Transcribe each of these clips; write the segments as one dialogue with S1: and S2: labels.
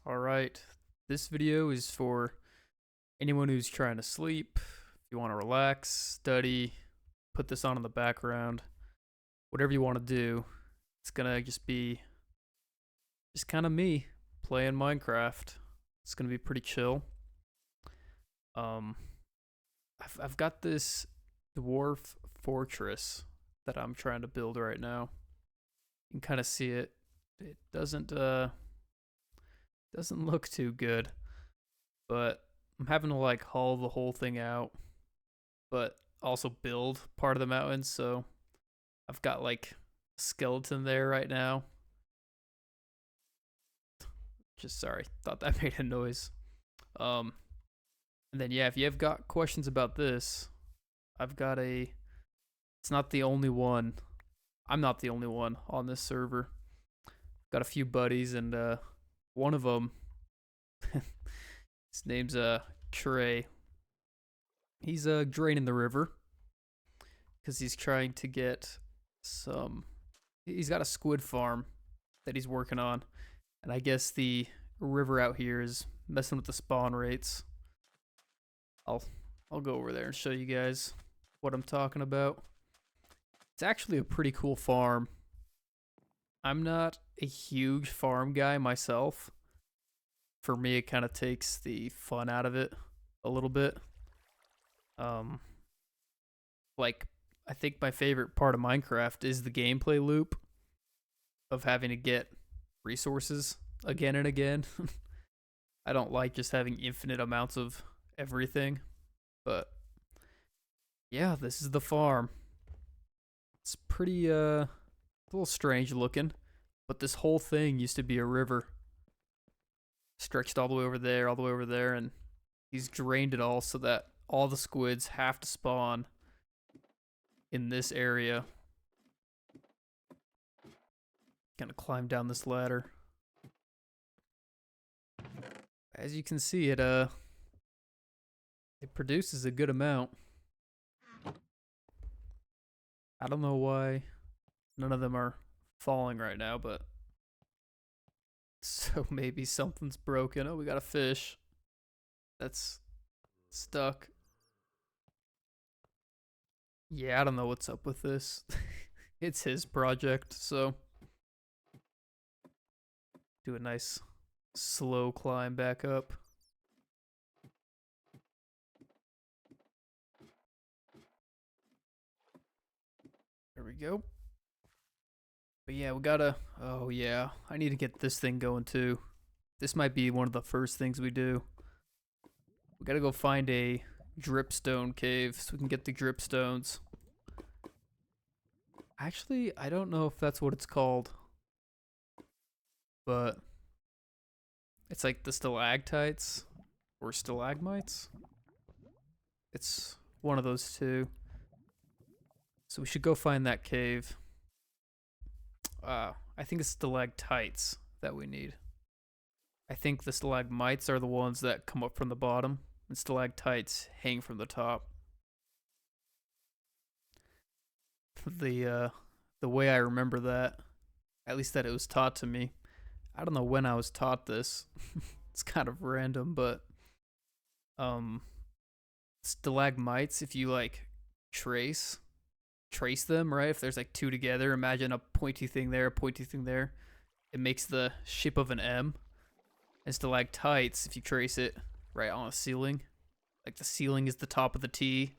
S1: Alright, this video is for anyone who's trying to sleep, if you want to relax, study, put this on in the background, whatever you want to do. It's gonna just be just kind of me playing Minecraft. It's gonna be pretty chill. Um, I've got this dwarf fortress that I'm trying to build right now. You can kind of see it. It doesn't look too good, but I'm having to like haul the whole thing out, but also build part of the mountain. So I've got like a skeleton there right now. Just sorry, thought that made a noise. Um, and then yeah, if you have got questions about this, I've got a. It's not the only one. I'm not the only one on this server. Got a few buddies, and one of them, his name's Trey. He's draining the river because he's trying to get some. He's got a squid farm that he's working on, and I guess the river out here is messing with the spawn rates. I'll go over there and show you guys what I'm talking about. It's actually a pretty cool farm. I'm not a huge farm guy myself. For me, it kind of takes the fun out of it a little bit. Um, like I think my favorite part of Minecraft is the gameplay loop of having to get resources again and again. I don't like just having infinite amounts of everything, but yeah, this is the farm. It's pretty a little strange looking, but this whole thing used to be a river. Stretched all the way over there, and he's drained it all so that all the squids have to spawn in this area. Gonna climb down this ladder. As you can see, it produces a good amount. I don't know why none of them are falling right now, but so maybe something's broken. Oh, we got a fish that's stuck. Yeah, I don't know what's up with this. It's his project, so do a nice slow climb back up. There we go. But yeah, we gotta. Oh yeah, I need to get this thing going too. This might be one of the first things we do. We gotta go find a dripstone cave so we can get the dripstones. Actually, I don't know if that's what it's called, but it's like the stalactites or stalagmites. It's one of those two. So we should go find that cave. I think it's stalactites that we need. I think the stalagmites are the ones that come up from the bottom, and stalactites hang from the top. The way I remember that, at least that it was taught to me. I don't know when I was taught this. It's kind of random, but um, stalagmites, if you like trace them, right? If there's like two together, imagine a pointy thing there, a pointy thing there. It makes the shape of an M. And stalactites, if you trace it right on a ceiling, like the ceiling is the top of the T,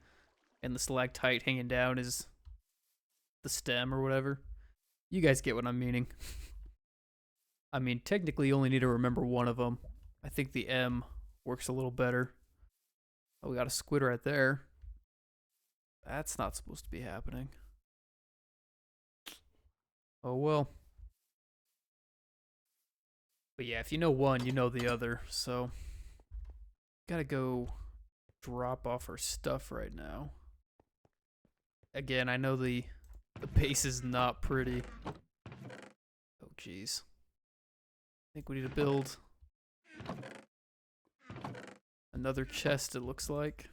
S1: and the stalactite hanging down is the stem or whatever. You guys get what I'm meaning. I mean, technically, you only need to remember one of them. I think the M works a little better. Oh, we got a squid right there. That's not supposed to be happening. Oh well. But yeah, if you know one, you know the other. So, gotta go drop off our stuff right now. Again, I know the base is not pretty. Oh jeez. I think we need to build another chest, it looks like.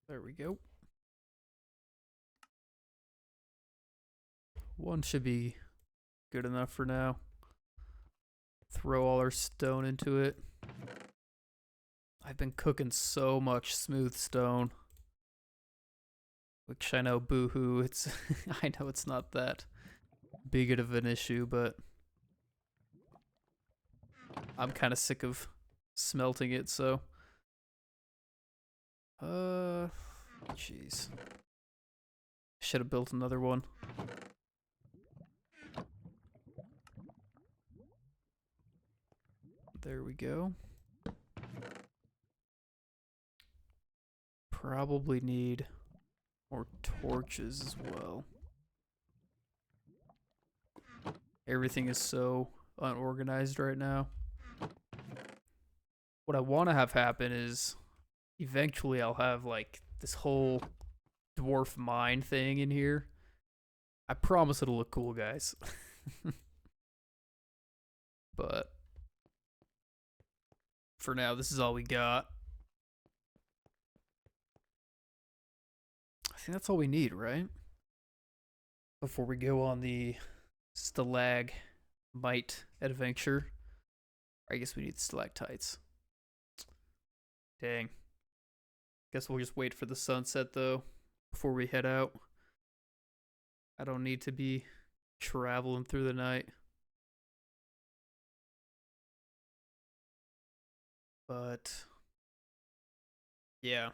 S1: There we go. one should be good enough for now. Throw all our stone into it. I've been cooking so much smooth stone. Which I know, boo-hoo, it's I know it's not that big of an issue, but I'm kind of sick of smelting it, so jeez. Should have built another one. There we go. Probably need more torches as well. Everything is so unorganized right now. What I want to have happen is eventually I'll have like this whole dwarf mine thing in here. I promise it'll look cool, guys. But for now, this is all we got. I think that's all we need, right? Before we go on the stalagmite adventure. I guess we need stalactites. Dang. Guess we'll just wait for the sunset, though, before we head out. I don't need to be traveling through the night. But yeah,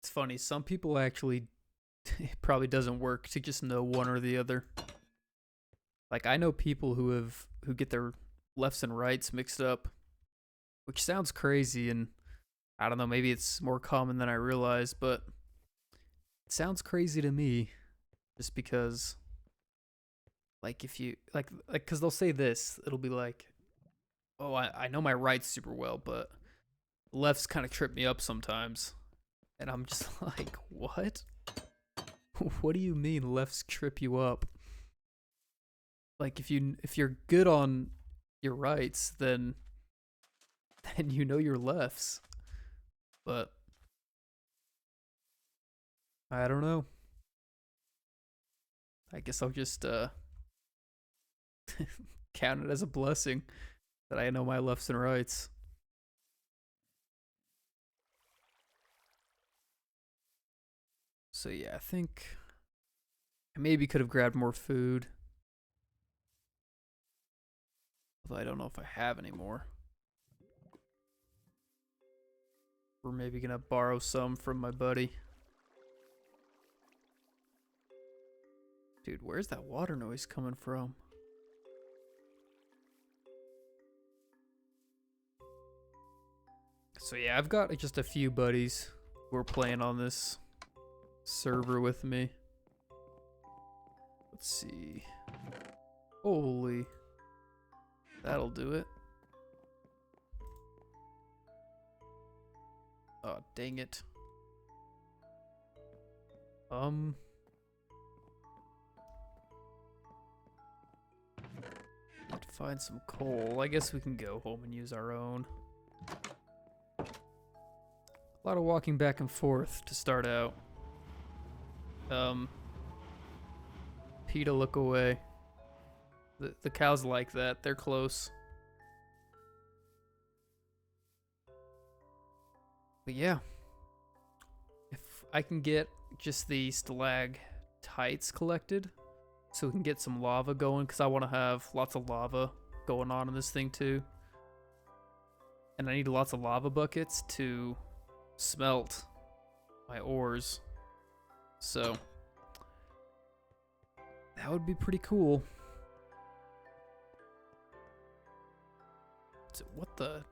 S1: it's funny. Some people actually, it probably doesn't work to just know one or the other. Like I know people who get their lefts and rights mixed up, which sounds crazy, and I don't know, maybe it's more common than I realize, but it sounds crazy to me just because like if you like cuz they'll say this, it'll be like, "Oh, I know my rights super well, but lefts kind of trip me up sometimes." And I'm just like, "What? What do you mean lefts trip you up?" Like if you're good on your rights, then you know your lefts. But I don't know. I guess I'll just count it as a blessing that I know my lefts and rights. So yeah, I think I maybe could have grabbed more food. Although I don't know if I have any more. We're maybe gonna borrow some from my buddy. Dude, where's that water noise coming from? So yeah, I've got just a few buddies who are playing on this server with me. Let's see. Holy. That'll do it. Oh, dang it. Have to find some coal. I guess we can go home and use our own. A lot of walking back and forth to start out. PETA, look away. The cows like that. They're close. But yeah. If I can get just the stalactites collected, so we can get some lava going, because I want to have lots of lava going on in this thing too. And I need lots of lava buckets to smelt my ores. So that would be pretty cool. So what the?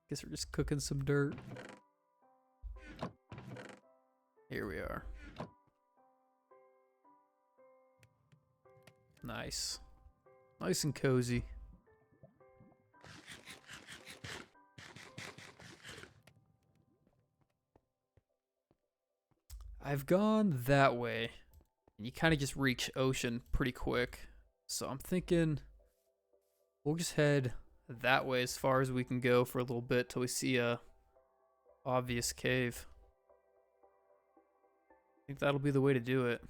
S1: Guess we're just cooking some dirt. Here we are. Nice. Nice and cozy. I've gone that way, and you kind of just reach ocean pretty quick. So I'm thinking we'll just head that way as far as we can go for a little bit till we see a obvious cave. I think that'll be the way to do it.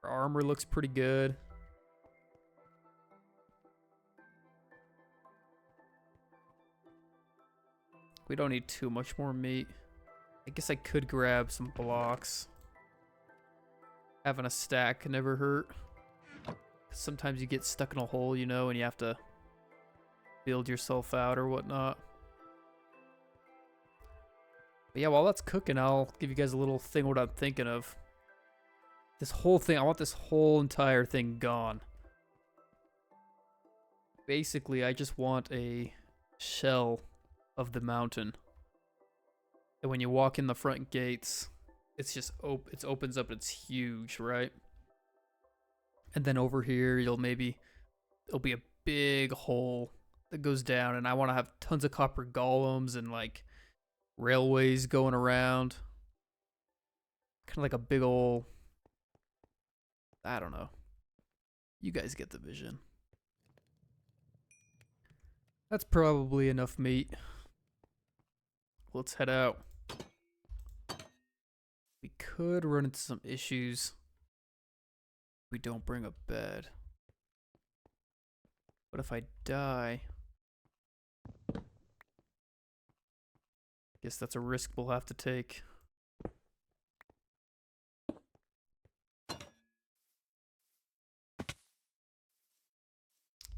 S1: Our armor looks pretty good. We don't need too much more meat. I guess I could grab some blocks. Having a stack can never hurt. Sometimes you get stuck in a hole, you know, and you have to build yourself out or whatnot. But yeah, while that's cooking, I'll give you guys a little thing what I'm thinking of. This whole thing, I want this whole entire thing gone. Basically, I just want a shell of the mountain. And when you walk in the front gates, it's just it opens up, it's huge, right? And then over here, it'll be a big hole that goes down, and I want to have tons of copper golems and like railways going around. Kind of like a big old, I don't know. You guys get the vision. That's probably enough meat. Let's head out. We could run into some issues if we don't bring a bed. But if I die, guess that's a risk we'll have to take.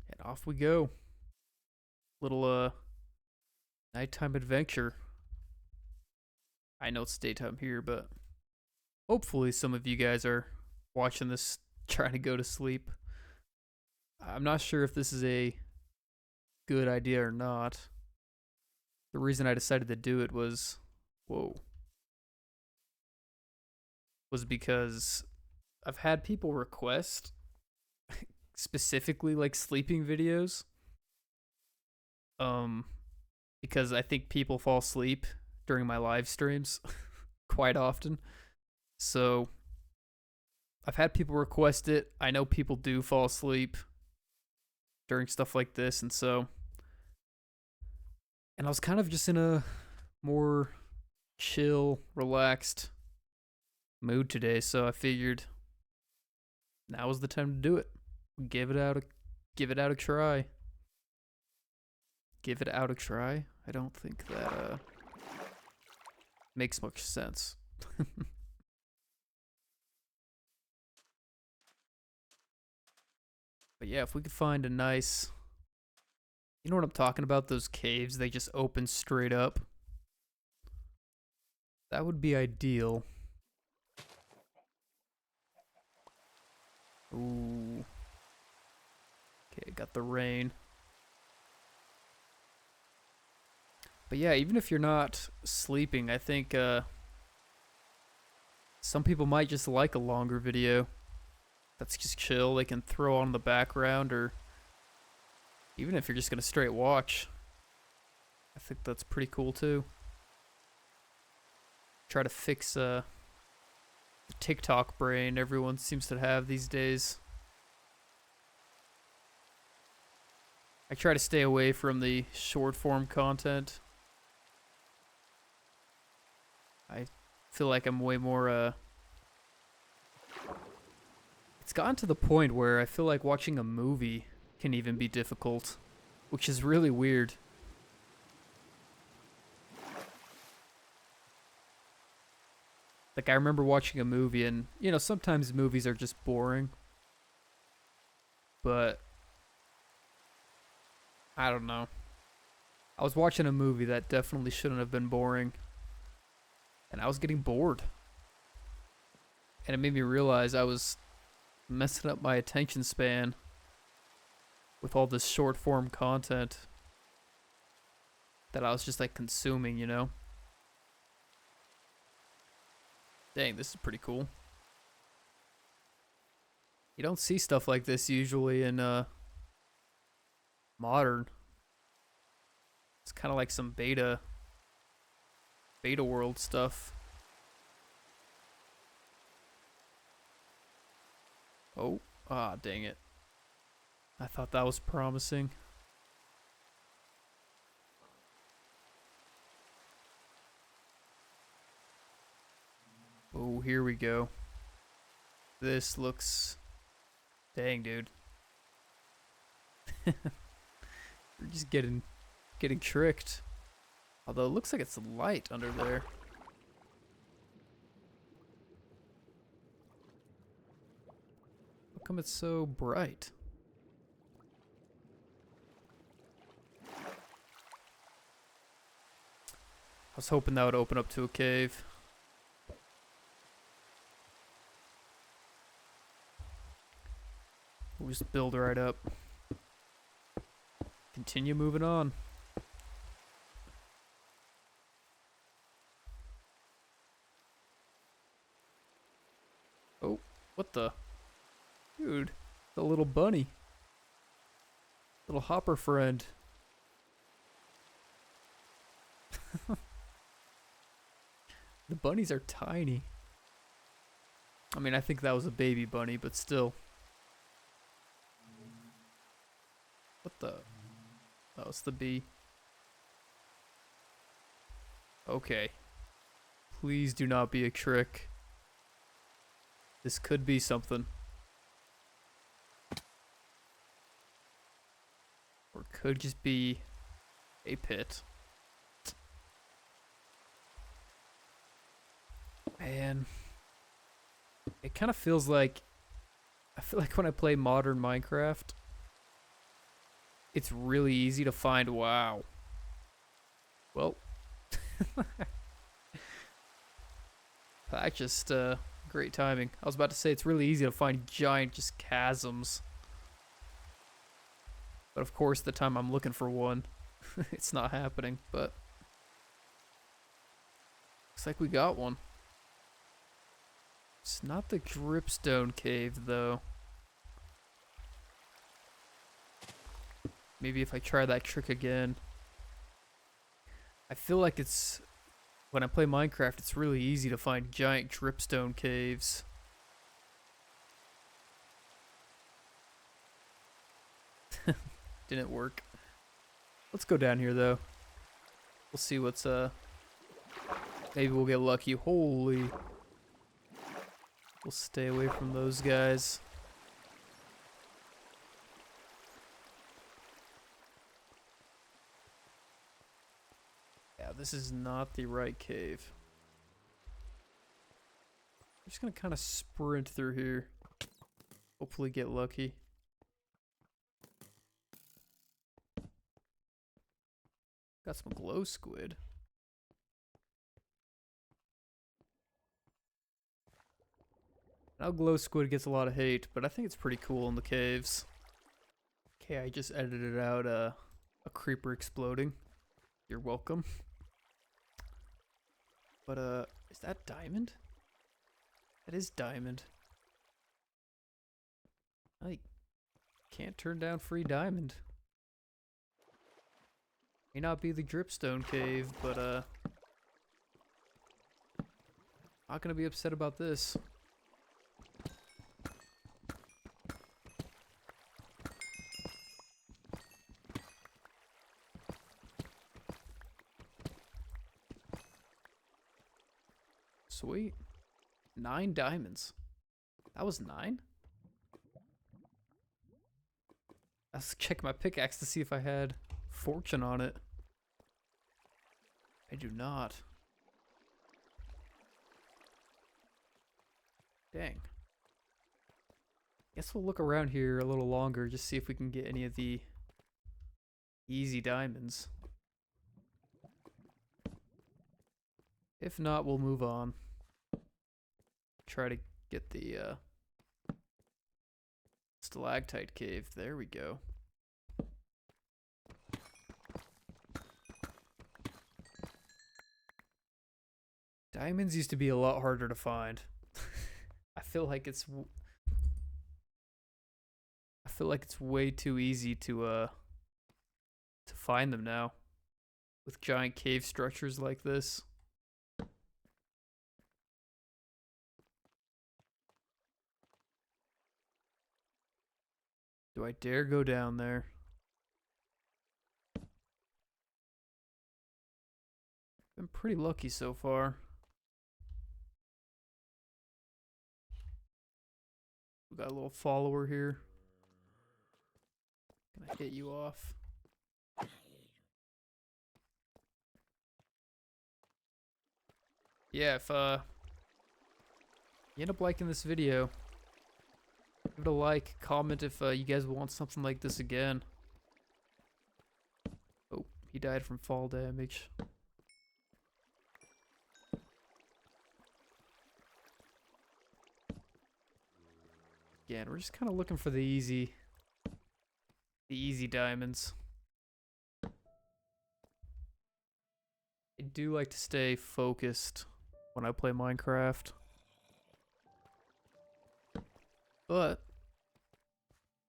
S1: And off we go. Little nighttime adventure. I know it's daytime here, but hopefully some of you guys are watching this trying to go to sleep. I'm not sure if this is a good idea or not. The reason I decided to do it was, was because I've had people request specifically like sleeping videos. Because I think people fall asleep during my live streams quite often. So I've had people request it. I know people do fall asleep during stuff like this, and I was kind of just in a more chill, relaxed mood today, so I figured now was the time to do it. Give it out a try. Give it out a try? I don't think that makes much sense. But yeah, if we could find a nice, you know what I'm talking about, those caves, they just open straight up. That would be ideal. Ooh. Okay, got the rain. But yeah, even if you're not sleeping, I think some people might just like a longer video that's just chill. They can throw on the background, or even if you're just going to straight watch. I think that's pretty cool too. Try to fix the TikTok brain everyone seems to have these days. I try to stay away from the short form content. I feel like I'm way more, it's gotten to the point where I feel like watching a movie can even be difficult, which is really weird. Like, I remember watching a movie, and, you know, sometimes movies are just boring. But I don't know. I was watching a movie that definitely shouldn't have been boring, and I was getting bored. And it made me realize I was messing up my attention span with all this short form content that I was just like consuming, you know? Dang, this is pretty cool. You don't see stuff like this usually in modern. It's kind of like some beta world stuff. Oh, dang it. I thought that was promising. Oh, here we go. This looks... Dang, dude. We're just getting tricked. Although it looks like it's light under there. How come it's so bright? I was hoping that would open up to a cave. We'll just build right up. Continue moving on. Oh, what the? Dude, the little bunny. Little hopper friend. The bunnies are tiny. I mean, I think that was a baby bunny, but still. What the? Oh, it's the bee. Okay. Please do not be a trick. This could be something. Or it could just be a pit. Man. It kind of feels like... I feel like when I play modern Minecraft, it's really easy to find... Wow. Well. That just, great timing. I was about to say it's really easy to find giant just chasms. But of course, the time I'm looking for one, it's not happening, but... Looks like we got one. It's not the dripstone cave, though. Maybe if I try that trick again. I feel like it's... When I play Minecraft, it's really easy to find giant dripstone caves. Didn't work. Let's go down here, though. We'll see what's, maybe we'll get lucky. Holy... We'll stay away from those guys. Yeah, this is not the right cave. I'm just gonna kind of sprint through here. Hopefully get lucky. Got some glow squid. Now glow squid gets a lot of hate, but I think it's pretty cool in the caves. Okay, I just edited out a creeper exploding. You're welcome. But is that diamond? That is diamond. I can't turn down free diamond. May not be the dripstone cave, but not gonna be upset about this. Sweet. 9 diamonds. That was 9? Let's check my pickaxe to see if I had fortune on it. I do not. Dang. Guess we'll look around here a little longer, just see if we can get any of the easy diamonds. If not, we'll move on. Try to get the stalactite cave. There we go. Diamonds used to be a lot harder to find. I feel like it's way too easy to find them now with giant cave structures like this. Do I dare go down there? Been pretty lucky so far. We got a little follower here. Can I hit you off? Yeah, if you end up liking this video, give it a like, comment if you guys want something like this again. Oh, he died from fall damage. Again, we're just kind of looking for the easy diamonds. I do like to stay focused when I play Minecraft, but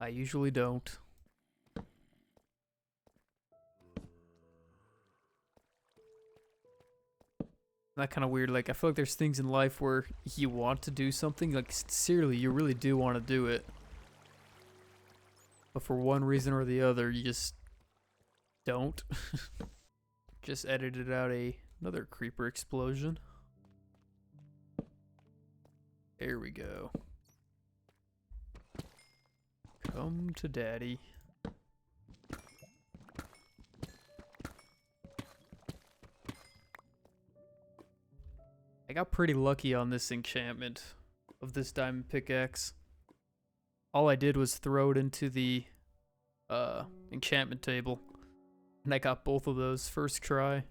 S1: I usually don't. That kind of weird. Like, I feel like there's things in life where you want to do something, like sincerely, you really do want to do it, but for one reason or the other, you just don't. Just edited out another creeper explosion. There we go. Come to daddy. I got pretty lucky on this enchantment of this diamond pickaxe. All I did was throw it into the enchantment table, and I got both of those first try.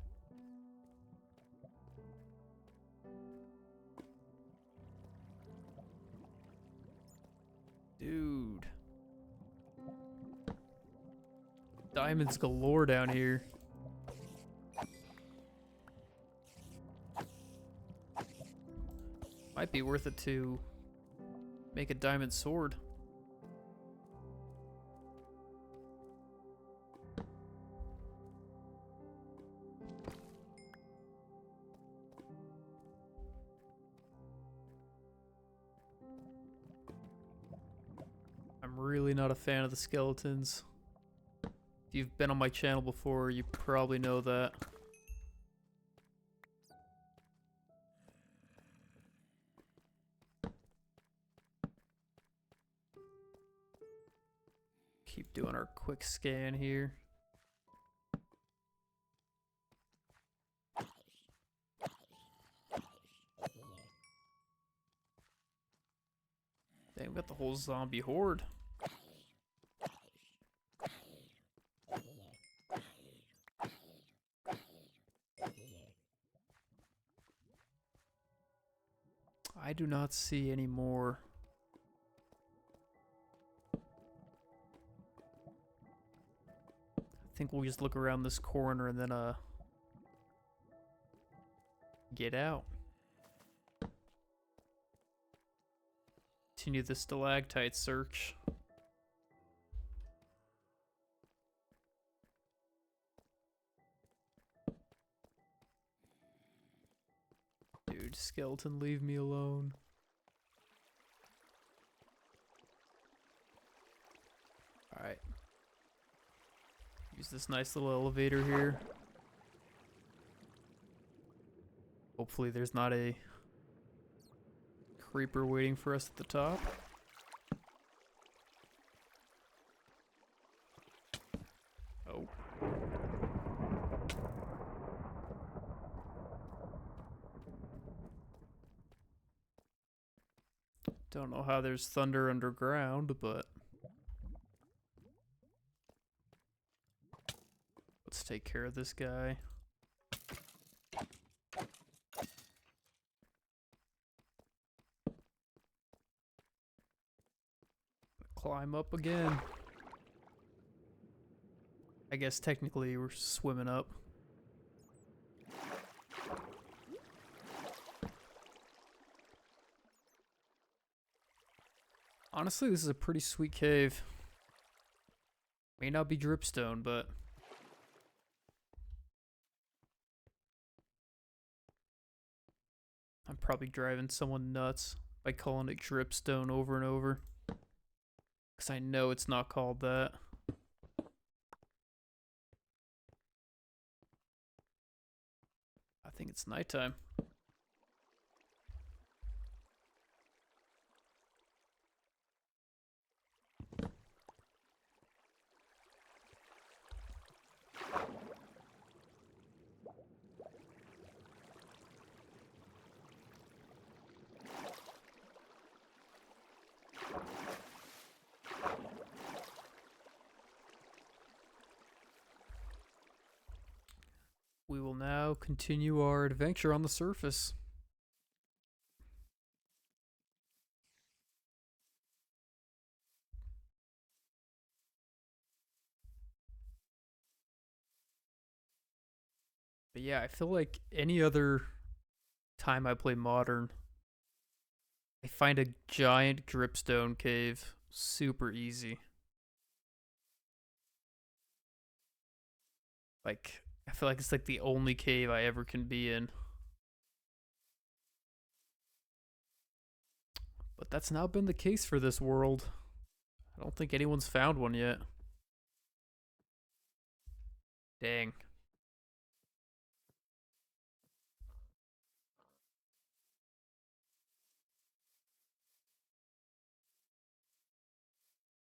S1: Dude. Diamonds galore down here. Might be worth it to make a diamond sword. I'm really not a fan of the skeletons. If you've been on my channel before, you probably know that. Keep doing our quick scan here. Dang, we got the whole zombie horde. I do not see any more. I think we'll just look around this corner and then get out. Continue the stalactite search. Dude, skeleton, leave me alone. Alright. Use this nice little elevator here. Hopefully there's not a creeper waiting for us at the top. Oh. Don't know how there's thunder underground, but let's take care of this guy. Climb up again. I guess technically we're swimming up. Honestly, this is a pretty sweet cave. May not be dripstone, but I'm probably driving someone nuts by calling it dripstone over and over. Because I know it's not called that. I think it's nighttime. We will now continue our adventure on the surface. But yeah, I feel like any other time I play Modern, I find a giant dripstone cave super easy. Like, I feel like it's like the only cave I ever can be in. But that's not been the case for this world. I don't think anyone's found one yet. Dang.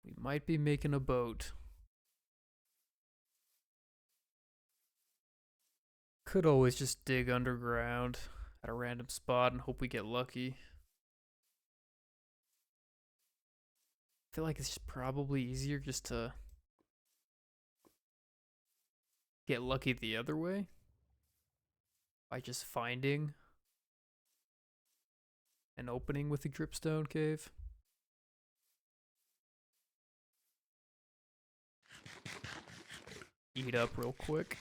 S1: We might be making a boat. Could always just dig underground at a random spot and hope we get lucky. I feel like it's probably easier just to get lucky the other way by just finding an opening with a dripstone cave. Eat up real quick.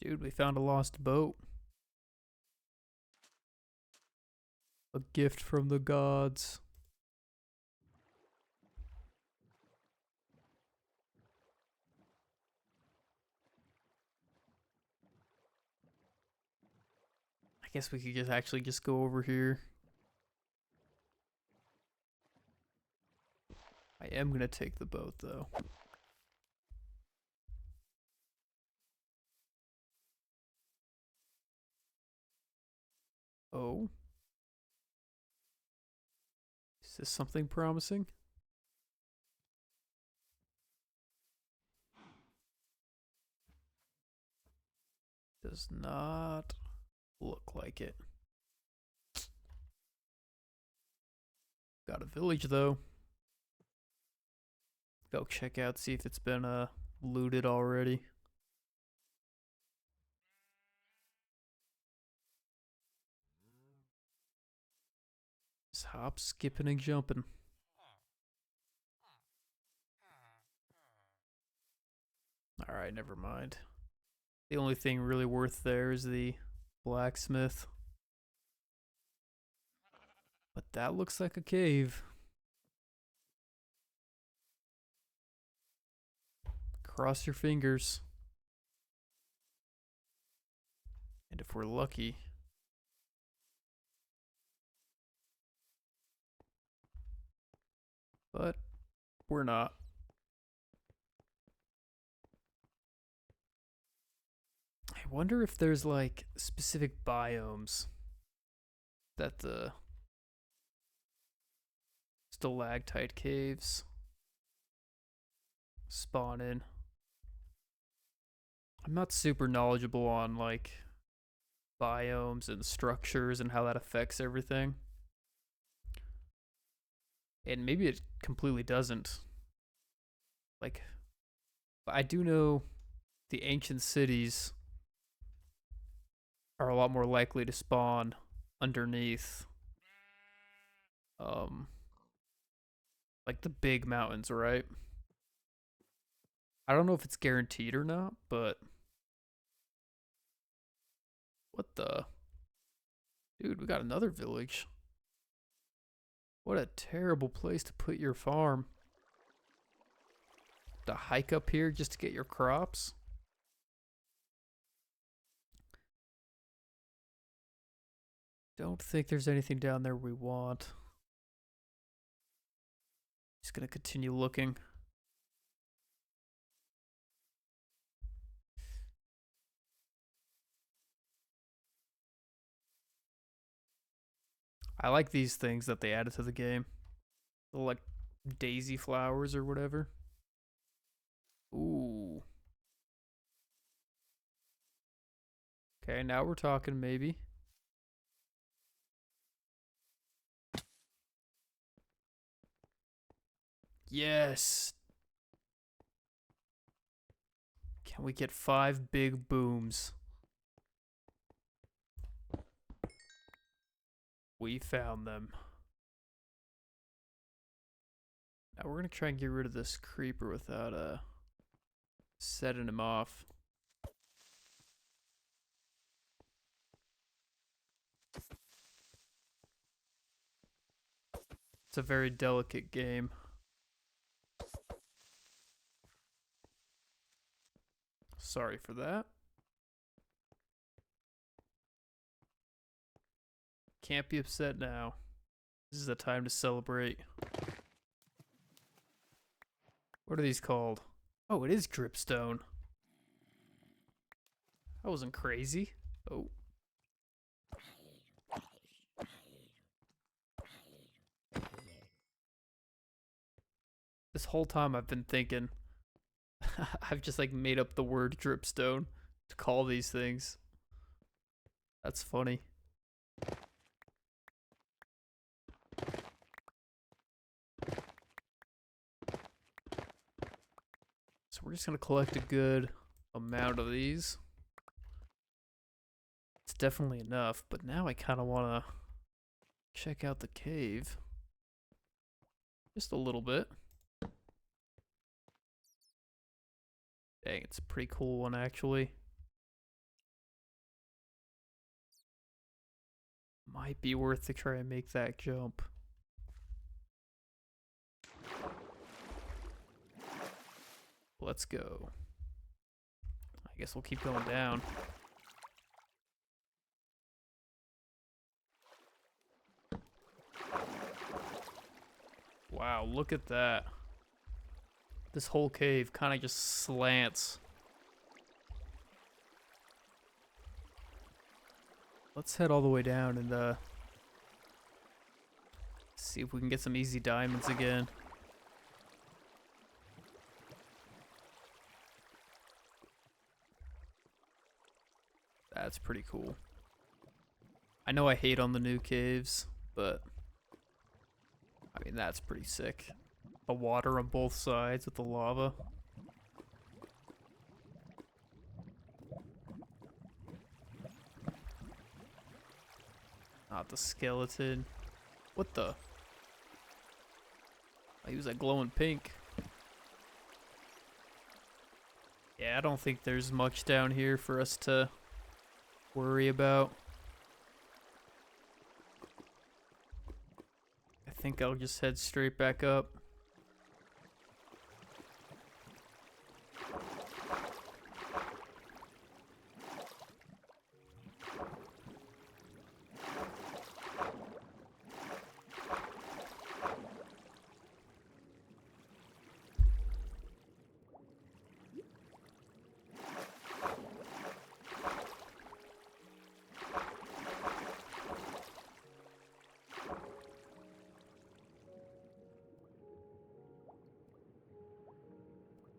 S1: Dude, we found a lost boat. A gift from the gods. I guess we could just actually just go over here. I am gonna take the boat though. Oh. Is this something promising? Does not look like it. Got a village though. Go check out, see if it's been looted already. Just hop, skipping, and jumping. Alright, never mind. The only thing really worth there is the blacksmith. But that looks like a cave. Cross your fingers. And if we're lucky, but we're not. I wonder if there's like specific biomes that the stalactite caves spawn in. I'm not super knowledgeable on like biomes and structures and how that affects everything. And maybe it completely doesn't. Like, I do know the ancient cities are a lot more likely to spawn underneath um like the big mountains, right? I don't know if it's guaranteed or not, but what the dude, we got another village. What a terrible place to put your farm. To hike up here just to get your crops. Don't think there's anything down there we want. Just gonna continue looking. I like these things that they added to the game. The, like, daisy flowers or whatever. Ooh. Okay, now we're talking maybe. Yes. Can we get 5 big booms? We found them. Now we're gonna try and get rid of this creeper without setting him off. It's a very delicate game. Sorry for that. Can't be upset now. This is the time to celebrate. What are these called? Oh, it is dripstone. That wasn't crazy. Oh. This whole time I've been thinking, I've just like made up the word dripstone to call these things. That's funny. So we're just gonna collect a good amount of these. It's definitely enough, but now I kind of want to check out the cave. Just a little bit. Dang, it's a pretty cool one actually. Might be worth to try and make that jump. Let's go. I guess we'll keep going down. Wow, look at that. This whole cave kind of just slants. Let's head all the way down and see if we can get some easy diamonds again. That's pretty cool. I know I hate on the new caves, but I mean, that's pretty sick. The water on both sides with the lava. Not the skeleton. What the? Oh, he was like glowing pink. Yeah, I don't think there's much down here for us to worry about. I think I'll just head straight back up.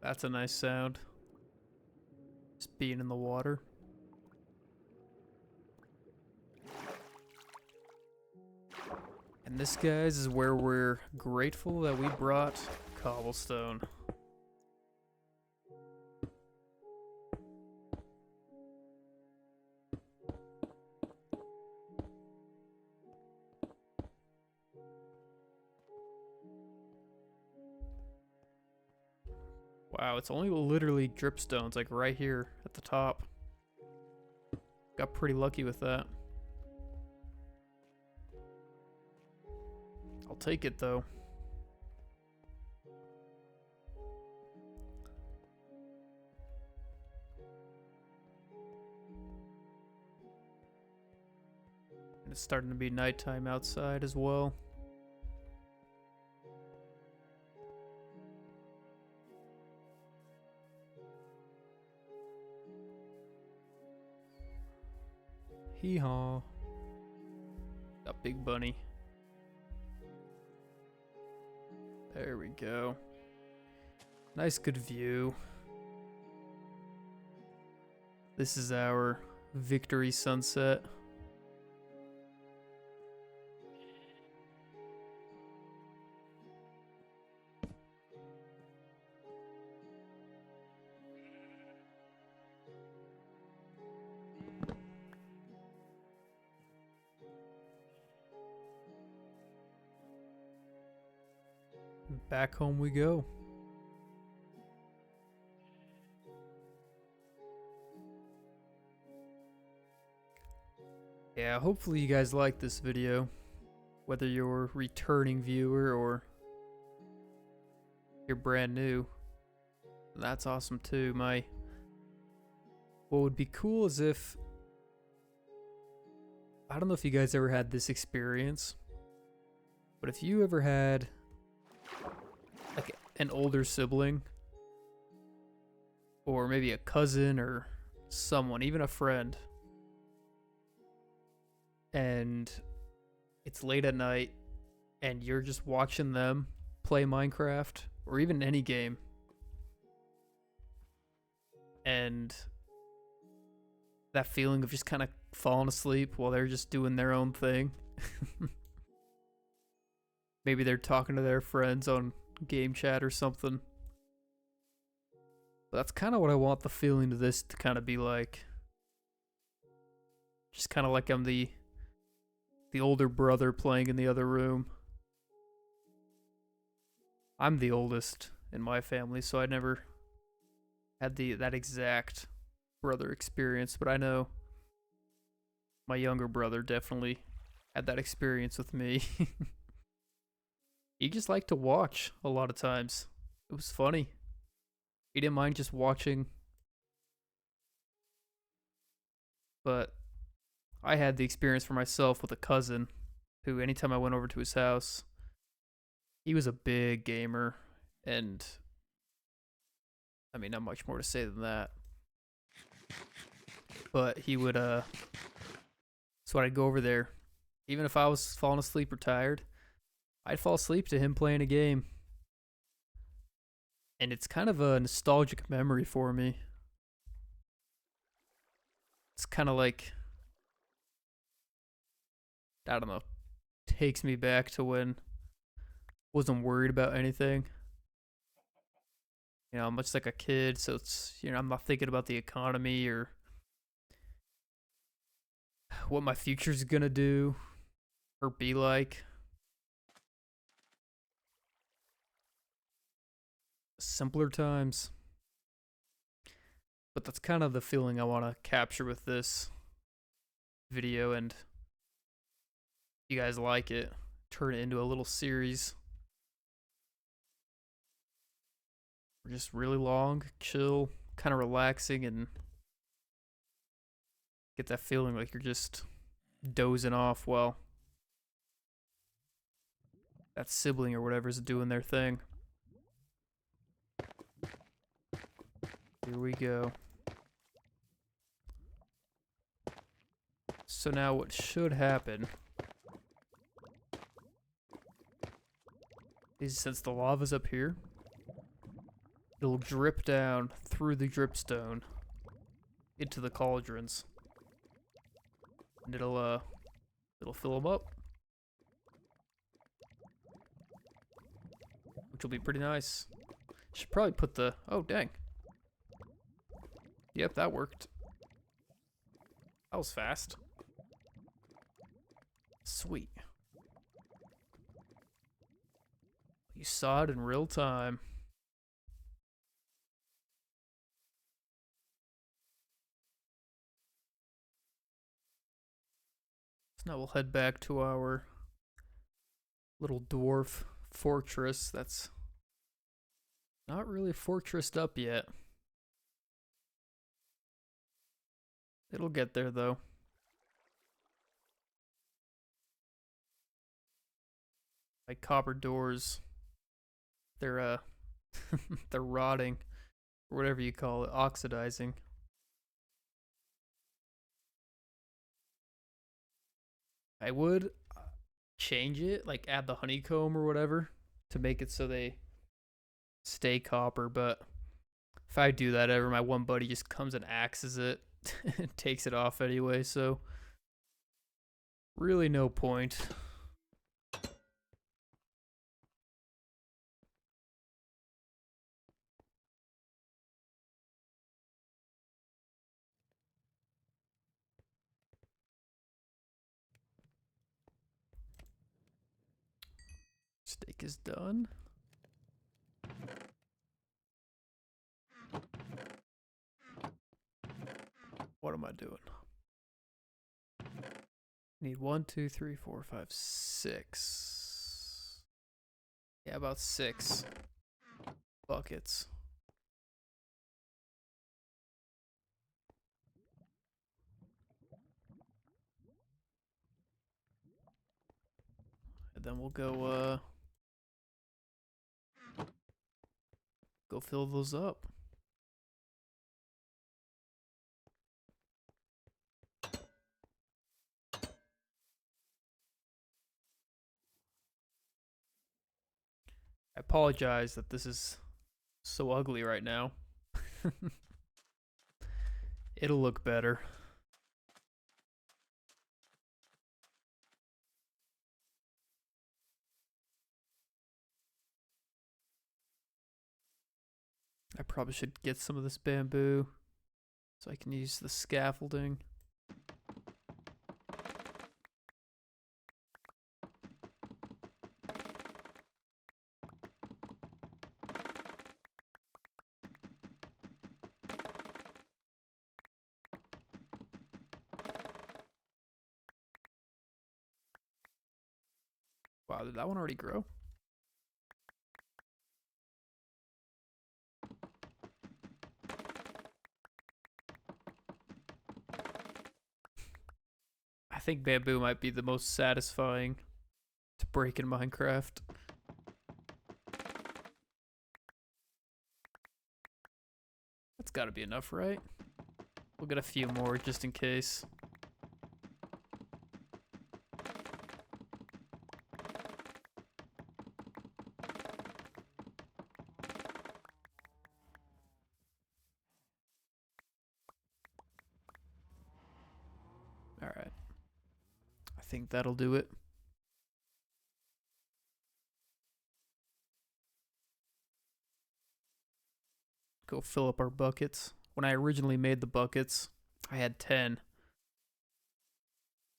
S1: That's a nice sound. Just being in the water. And this, guys, is where we're grateful that we brought cobblestone. Wow, it's only literally dripstones, like right here at the top. Got pretty lucky with that. I'll take it though. And it's starting to be nighttime outside as well. Hee haw. Got Big Bunny. There we go. Nice, good view. This is our victory sunset. Back home we go. Yeah, hopefully you guys like this video. Whether you're a returning viewer or you're brand new. That's awesome too. What would be cool is if, I don't know if you guys ever had this experience, but if you ever had like an older sibling or maybe a cousin or someone, even a friend, and it's late at night and you're just watching them play Minecraft or even any game, and that feeling of just kind of falling asleep while they're just doing their own thing. Maybe they're talking to their friends on game chat or something. But that's kind of what I want the feeling of this to kind of be like. Just kind of like I'm the older brother playing in the other room. I'm the oldest in my family, so I never had that exact brother experience, but I know my younger brother definitely had that experience with me. He just liked to watch a lot of times. It was funny. He didn't mind just watching. But I had the experience for myself with a cousin who, anytime I went over to his house, he was a big gamer, and I mean, not much more to say than that. But he would, so I'd go over there. Even if I was falling asleep or tired, I'd fall asleep to him playing a game. And it's kind of a nostalgic memory for me. It's kind of like, I don't know, takes me back to when I wasn't worried about anything. You know, I'm much like a kid, so it's, you know, I'm not thinking about the economy or what my future's gonna do or be like. Simpler times. But that's kind of the feeling I want to capture with this video, and if you guys like it, turn it into a little series. Just really long, chill, kind of relaxing, and get that feeling like you're just dozing off while that sibling or whatever's doing their thing. Here we go. So now what should happen is, since the lava's up here, it'll drip down through the dripstone into the cauldrons. And it'll fill them up. Which will be pretty nice. Should probably put the, oh dang. Yep, that worked. That was fast. Sweet. You saw it in real time. So now we'll head back to our little dwarf fortress that's not really fortressed up yet. It'll get there though. Like copper doors, they're they're rotting, or whatever you call it, oxidizing. I would change it, like add the honeycomb or whatever, to make it so they stay copper, but if I do that ever, my one buddy just comes and axes it and takes it off anyway, so really no point. Steak is done. What am I doing? Need 1, 2, 3, 4, 5, 6. Yeah, about 6 buckets. And then we'll go fill those up. I apologize that this is so ugly right now. It'll look better. I probably should get some of this bamboo so I can use the scaffolding. Wow, did that one already grow? I think bamboo might be the most satisfying to break in Minecraft. That's gotta be enough, right? We'll get a few more just in case. Alright. I think that'll do it. Go fill up our buckets. When I originally made the buckets, I had 10.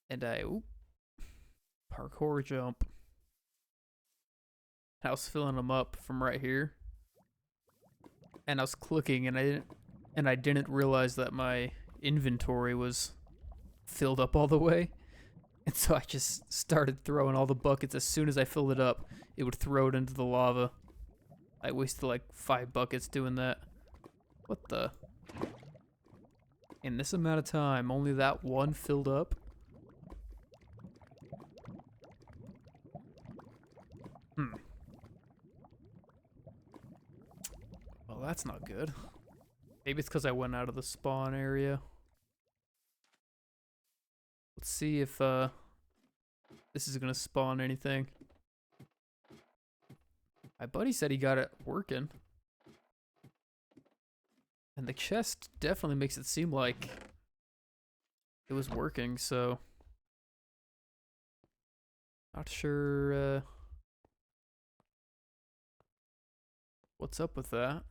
S1: And parkour jump. I was filling them up from right here. And I was clicking and I didn't realize that my inventory was filled up all the way. And so I just started throwing all the buckets. As soon as I filled it up, it would throw it into the lava. I wasted like 5 buckets doing that. What the? In this amount of time, only that one filled up? Well, that's not good. Maybe it's because I went out of the spawn area. Let's see if this is gonna spawn anything. My buddy said he got it working. And the chest definitely makes it seem like it was working, so not sure what's up with that.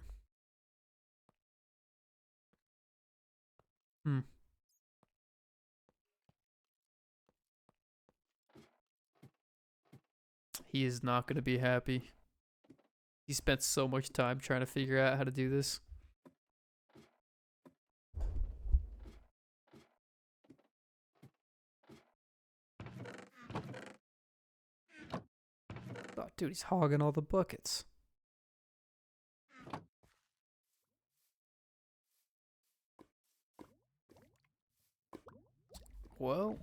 S1: He is not going to be happy. He spent so much time trying to figure out how to do this. Oh, dude, he's hogging all the buckets. Well,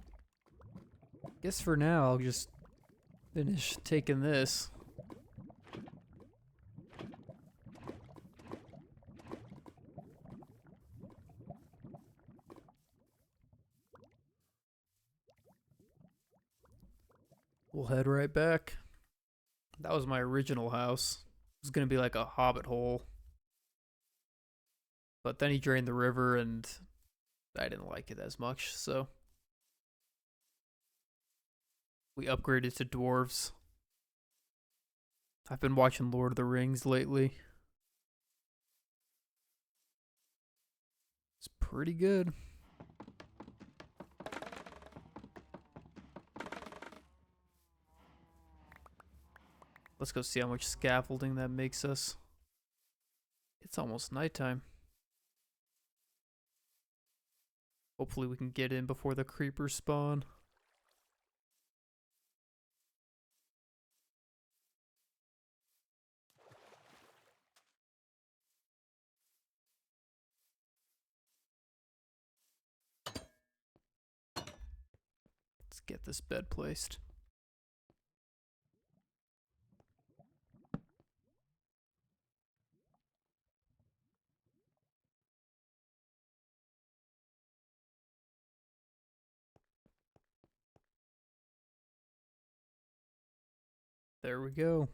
S1: guess for now I'll just finish taking this. We'll head right back. That was my original house. It was gonna be like a hobbit hole. But then he drained the river and I didn't like it as much, so we upgraded to dwarves. I've been watching Lord of the Rings lately. It's pretty good. Let's go see how much scaffolding that makes us. It's almost nighttime. Hopefully we can get in before the creepers spawn. Let's get this bed placed. There we go.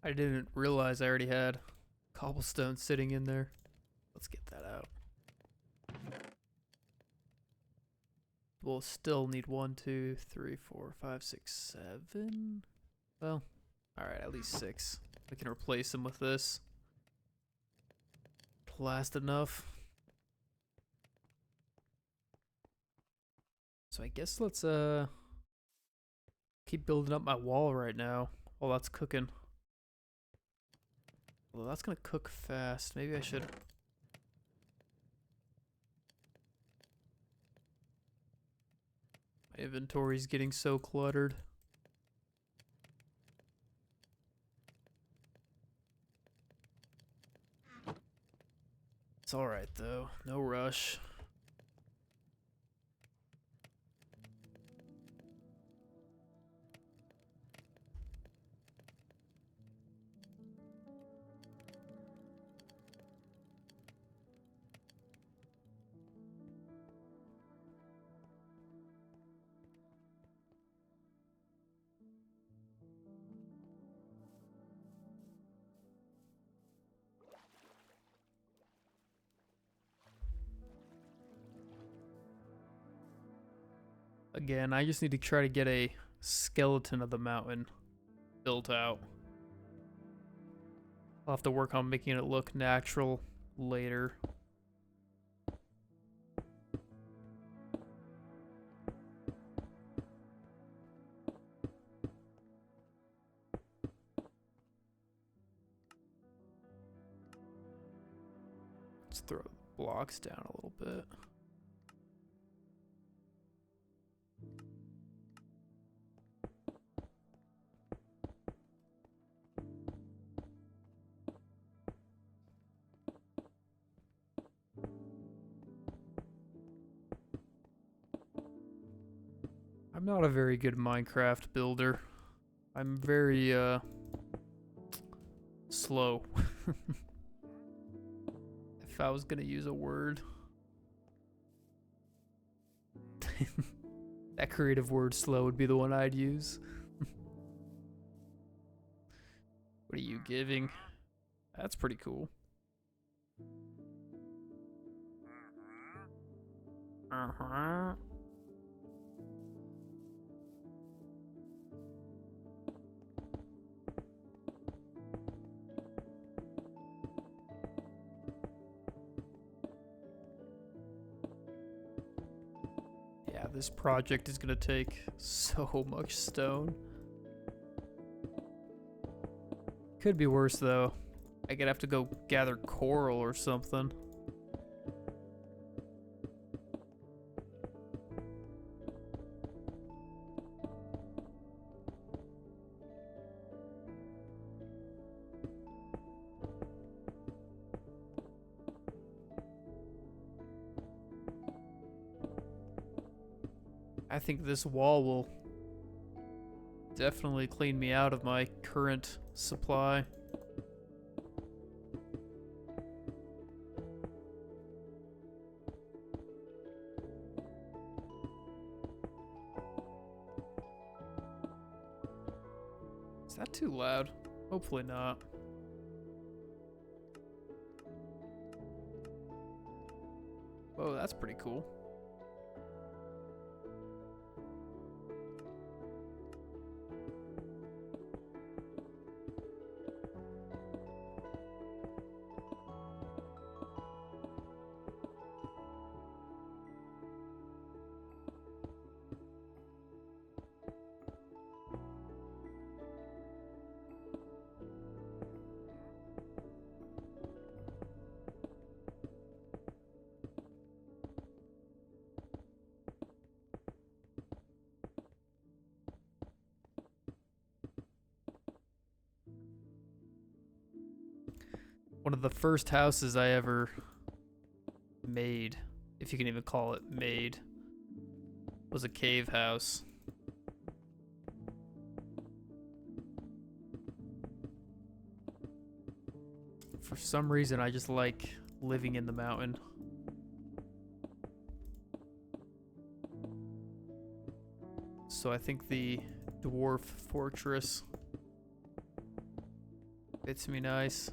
S1: I didn't realize I already had cobblestone sitting in there. Let's get that out. We'll still need 1, 2, 3, 4, 5, 6, 7. Well, alright, at least 6. We can replace them with this. Last enough. So I guess let's keep building up my wall right now while that's cooking. Well, that's gonna cook fast. Maybe I should. My inventory's getting so cluttered. It's alright though. No rush. Again, I just need to try to get a skeleton of the mountain built out. I'll have to work on making it look natural later. Let's throw the blocks down a little bit. I'm not a very good Minecraft builder. I'm very, slow. If I was gonna use a word. That creative word, slow, would be the one I'd use. What are you giving? That's pretty cool. Uh-huh. Yeah, this project is gonna take so much stone. Could be worse though. I could have to go gather coral or something. I think this wall will definitely clean me out of my current supply. Is that too loud? Hopefully not. Whoa, that's pretty cool. One of the first houses I ever made, if you can even call it made, was a cave house. For some reason, I just like living in the mountain. So I think the dwarf fortress fits me nice.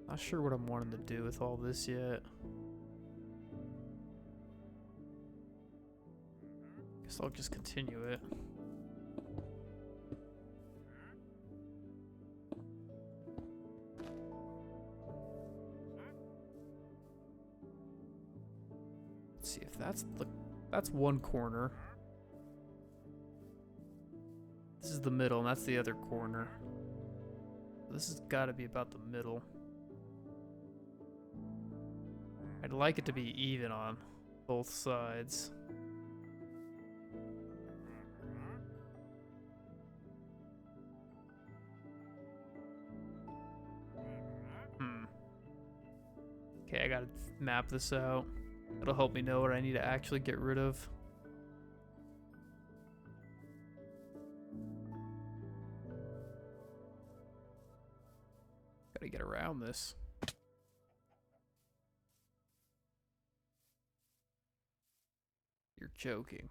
S1: Not sure what I'm wanting to do with all this yet. Guess I'll just continue it. Let's see if that's one corner. This is the middle, and that's the other corner. This has got to be about the middle. I'd like it to be even on both sides. Okay, I gotta map this out. It'll help me know what I need to actually get rid of. Gotta get around this. You're joking.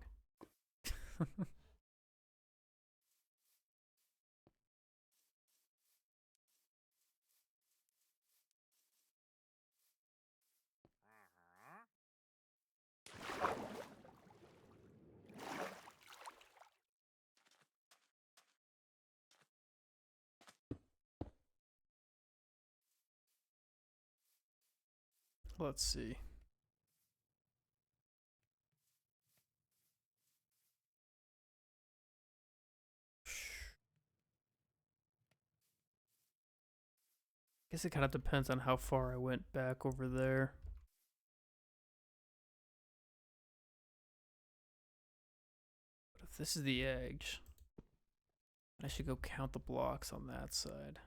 S1: Let's see. Guess it kind of depends on how far I went back over there. But if this is the edge, I should go count the blocks on that side.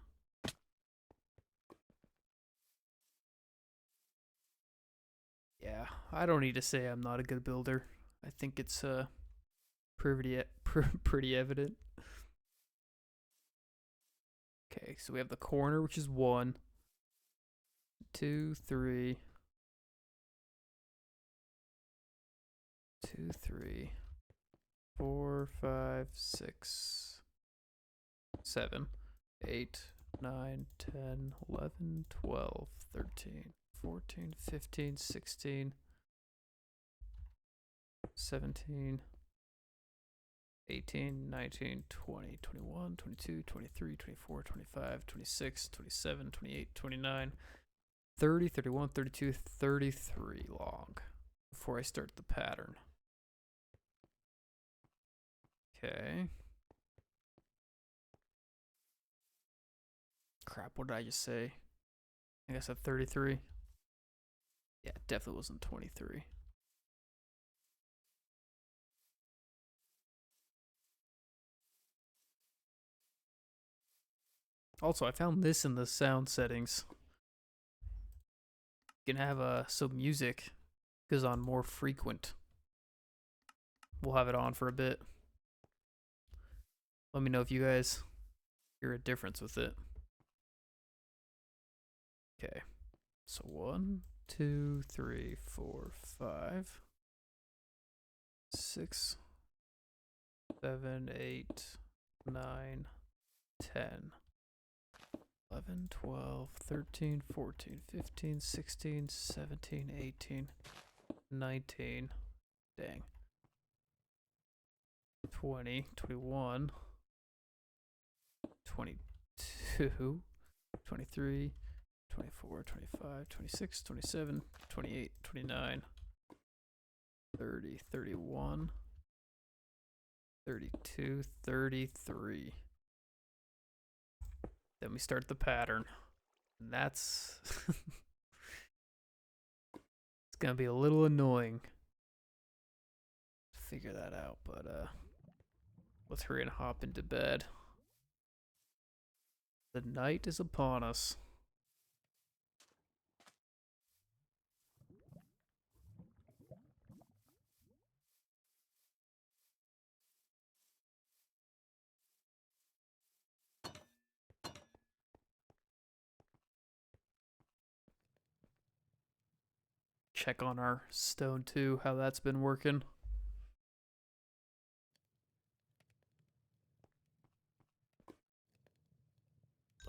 S1: Yeah, I don't need to say I'm not a good builder. I think it's pretty evident. Okay, so we have the corner, which is 1, 2, 3, 2, 3, 4, 5, 6, 7, 8, 9, 10, 11, 12, 13, 14, 15, 16, 17, 18, 19, 20, 21, 22, 23, 24, 25, 26, 27, 28, 29, 30, 31, 32, 33 long before I start the pattern. Okay. Crap, what did I just say? I guess I said 33. Yeah, it definitely wasn't 23. Also, I found this in the sound settings. can have so music goes on more frequent. We'll have it on for a bit. Let me know if you guys hear a difference with it. Okay. So 1, 2, 3, 4, 5, 6, 7, 8, 9, 10, 11, 12, 13, 14, 15, 16, 17, 18, 19. Dang. 20, 21, 22, 23, 24, 25, 26, 27, 28, 29, 30, 31, 32, 33. Then we start the pattern. And that's... it's gonna be a little annoying to figure that out, but let's hurry and hop into bed. The night is upon us. Check on our stone too, how that's been working.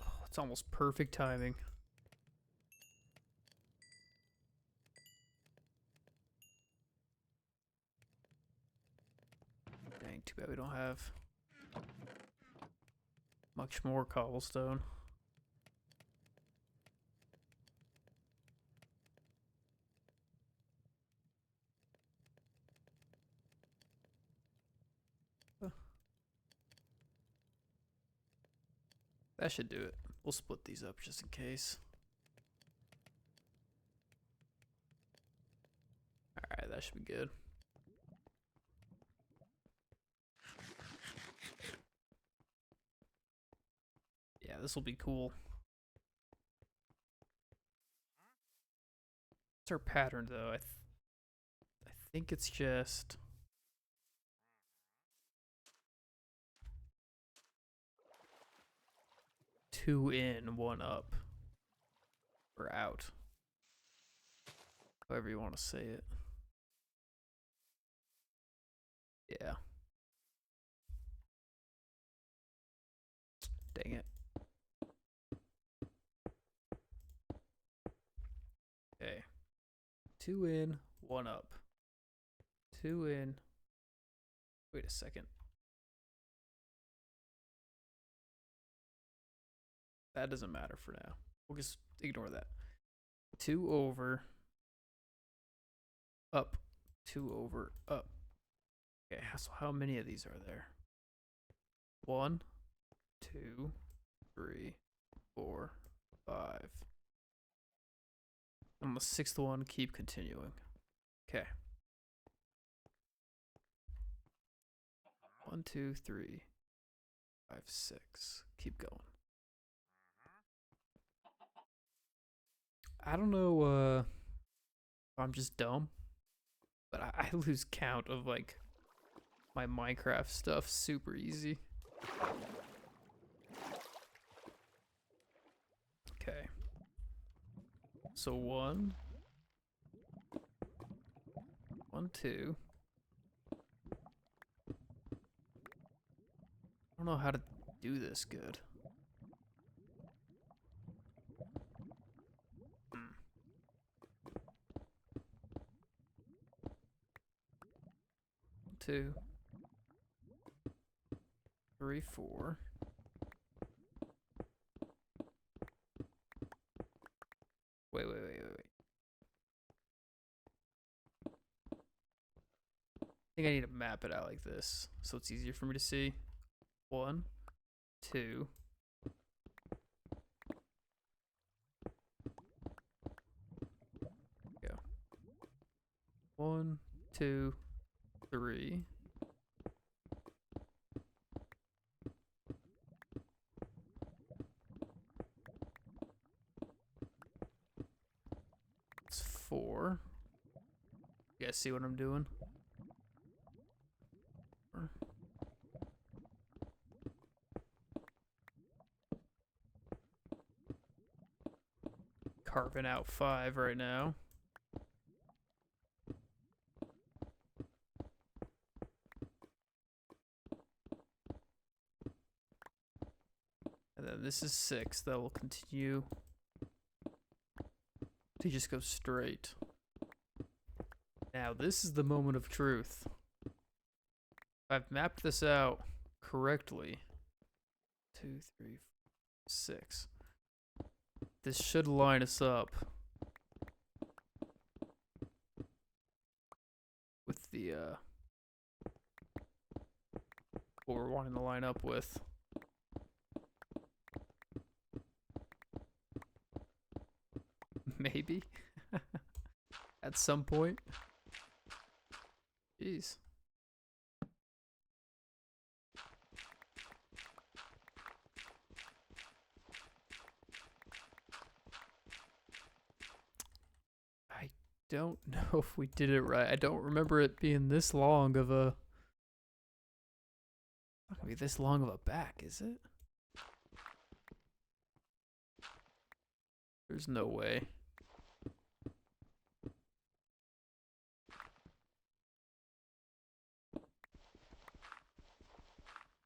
S1: Oh, it's almost perfect timing. Dang, too bad we don't have much more cobblestone. That should do it. We'll split these up just in case. Alright, that should be good. Yeah, this will be cool. What's our pattern though? I think it's just... two in, one up. Or out. However you want to say it. Yeah. Dang it. Okay. Two in, one up. Two in. Wait a second. That doesn't matter for now. We'll just ignore that. Two over. Up. Two over. Up. Okay, so how many of these are there? 1, 2, 3, 4, 5. On the 6th one, keep continuing. Okay. 1, 2, 3, 5, 6. Keep going. I don't know if I'm just dumb, but I lose count of like my Minecraft stuff super easy. Okay. So 1, 2. I don't know how to do this good. 2, 3, 4. Wait. I think I need to map it out like this so it's easier for me to see. 1, 2. Go. 1, 2, 3. 4. You guys see what I'm doing? Carving out 5 right now. And then this is 6 that will continue to just go straight. Now this is the moment of truth. I've mapped this out correctly. 2, 3, 4, 6. This should line us up with the what we're wanting to line up with. Maybe at some point. Jeez. I don't know if we did it right. I don't remember it being this long of a... Not gonna be this long of a back, is it? There's no way.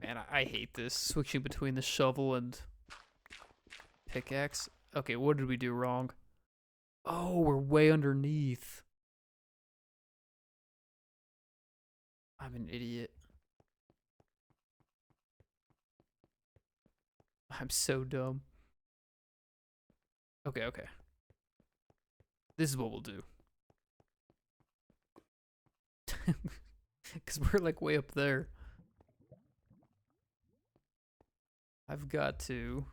S1: Man, I hate this. Switching between the shovel and pickaxe. Okay, what did we do wrong? Oh, we're way underneath. I'm an idiot. I'm so dumb. Okay. This is what we'll do. Because we're like way up there. I've got to...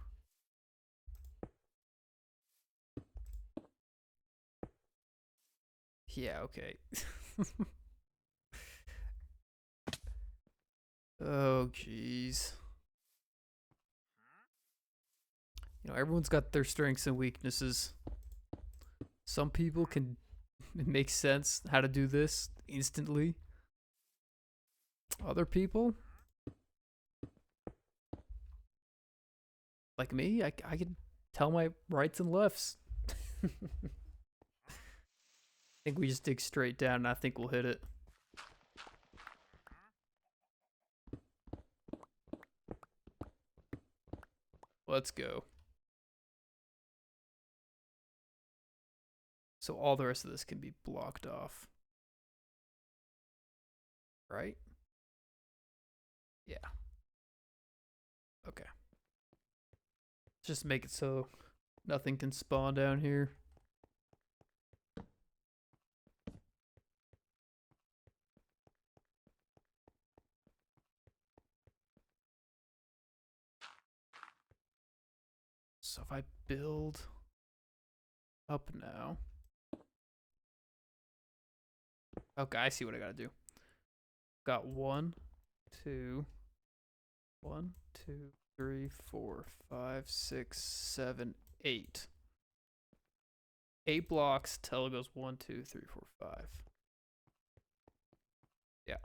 S1: Yeah, okay. Oh, jeez. You know, everyone's got their strengths and weaknesses. Some people can... It makes sense how to do this instantly. Other people... Like me, I can tell my rights and lefts. I think we just dig straight down and I think we'll hit it. Let's go. So all the rest of this can be blocked off. Right? Yeah. Okay. Just make it so nothing can spawn down here. So if I build up now. Okay, I see what I gotta do. Got 1, 2, 1, 2, 3, 4, 5, 6, 7, 8. 8 blocks till it goes 1, 2, 3, 4, 5. Yeah.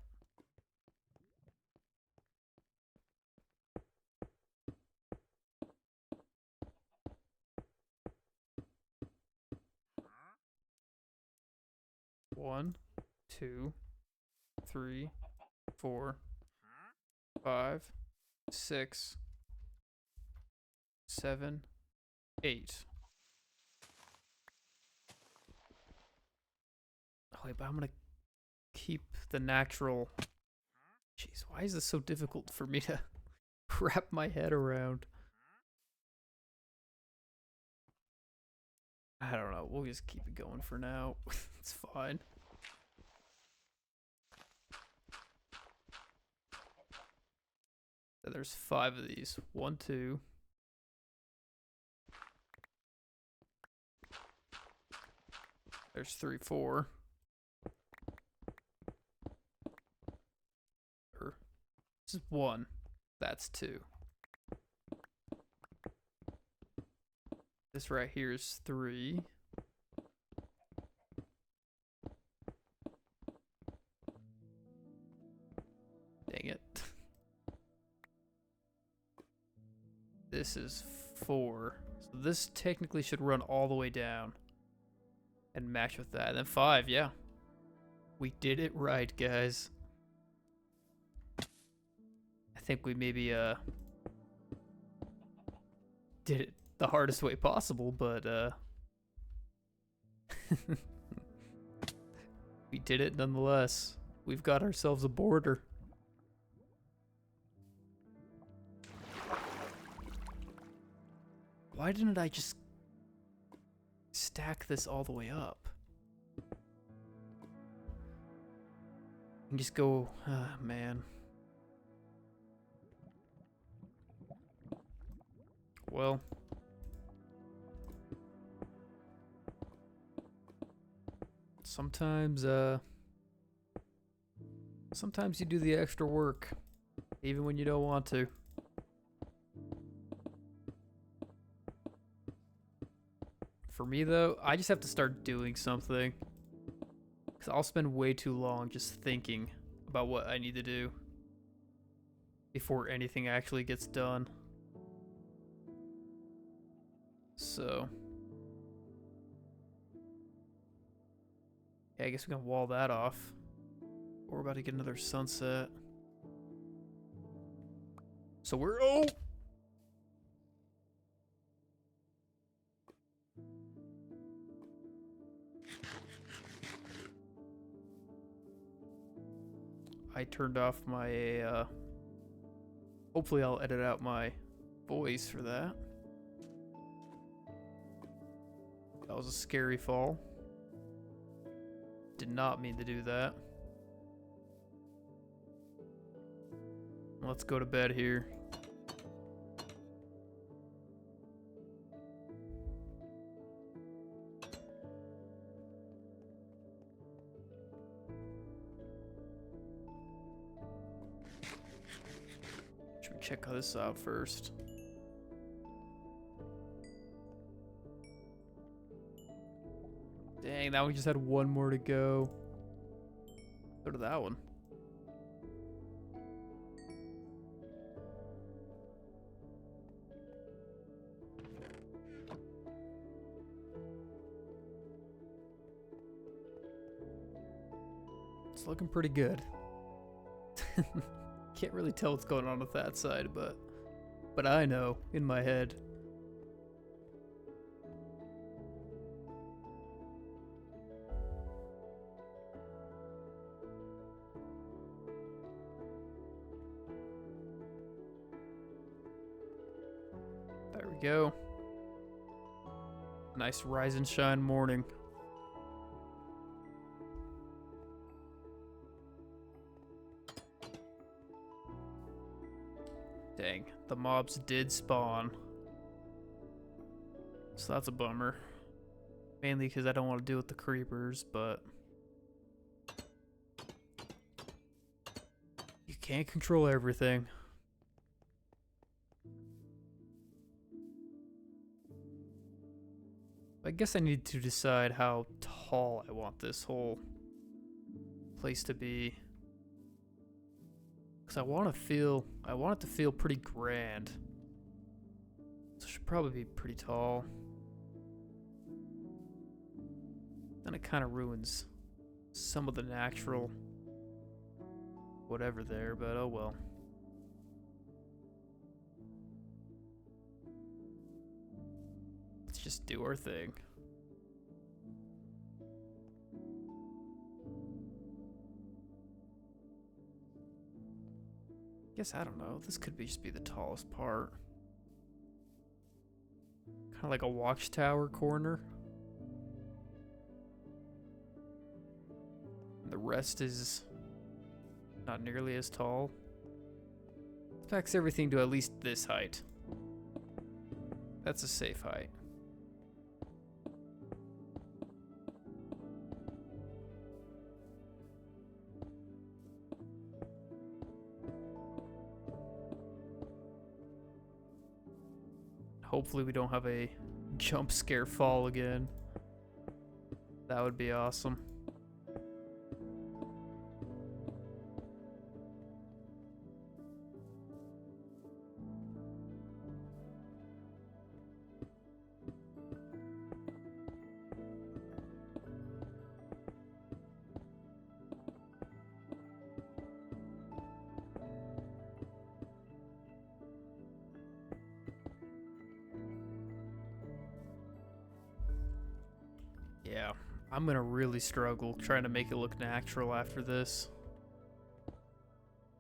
S1: One, 2, 3, 4, 5, 6, 7, 8. Oh wait, but I'm gonna keep the natural. Jeez, why is this so difficult for me to wrap my head around? I don't know. We'll just keep it going for now. It's fine. So there's 5 of these. 1, 2. There's 3, 4. This is 1. That's 2. This right here is 3. This is 4. So this technically should run all the way down and match with that. And then 5, yeah. We did it right, guys. I think we maybe did it the hardest way possible, but we did it nonetheless. We've got ourselves a border. Why didn't I just stack this all the way up? And just go, man. Well. Sometimes you do the extra work, even when you don't want to. For me though, I just have to start doing something. Because I'll spend way too long just thinking about what I need to do before anything actually gets done. So, yeah, I guess we can wall that off. We're about to get another sunset. So we're, oh! I turned off my, hopefully I'll edit out my voice for that. That was a scary fall. Did not mean to do that. Let's go to bed here. Should we check this out first? Dang, now we just had one more to go. Go to that one. It's looking pretty good. Can't really tell what's going on with that side, but I know in my head. There we go. Nice rise and shine morning. Dang, the mobs did spawn. So that's a bummer. Mainly because I don't want to deal with the creepers, but you can't control everything. I guess I need to decide how tall I want this whole place to be. Because I want it to feel pretty grand. So it should probably be pretty tall. Then it kind of ruins some of the natural whatever there, but oh well. Let's just do our thing. Guess I don't know. This could just be the tallest part. Kind of like a watchtower corner. And the rest is not nearly as tall. Packs everything to at least this height. That's a safe height. Hopefully we don't have a jump scare fall again. That would be awesome. Yeah, I'm gonna really struggle trying to make it look natural after this.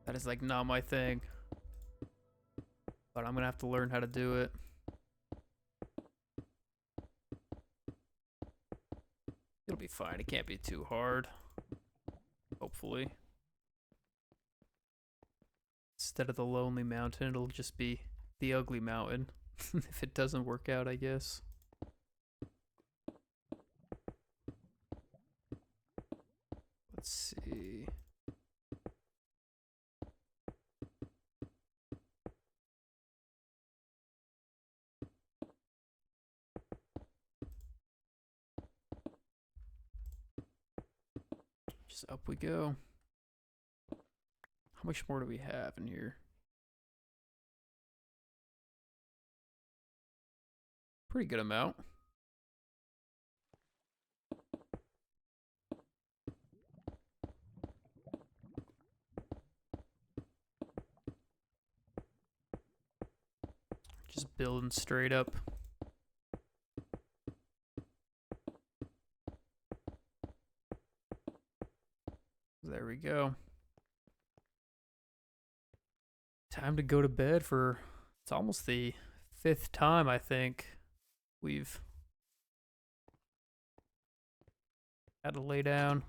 S1: That is like not my thing. But I'm gonna have to learn how to do it. It'll be fine. It can't be too hard. Hopefully. Instead of the lonely mountain, it'll just be the ugly mountain. If it doesn't work out, I guess. Let's see. Just up we go. How much more do we have in here? Pretty good amount. Just building straight up. There we go. Time to go to bed for, it's almost the 5th time I think we've had to lay down.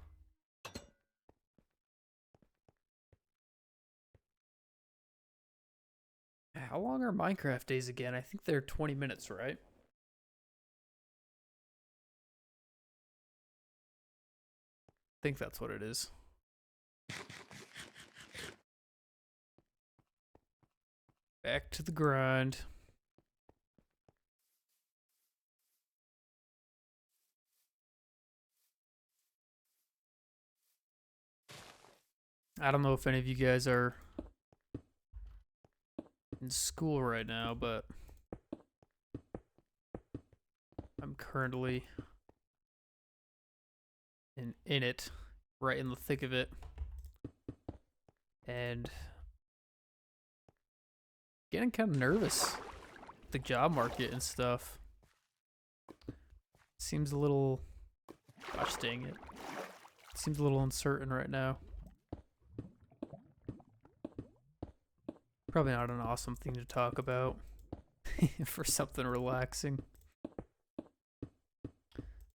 S1: How long are Minecraft days again? I think they're 20 minutes, right? I think that's what it is. Back to the grind. I don't know if any of you guys are in school right now, but I'm currently in it, right in the thick of it. And getting kind of nervous with the job market and stuff. Seems a little, gosh dang it. Seems a little uncertain right now. Probably not an awesome thing to talk about for something relaxing.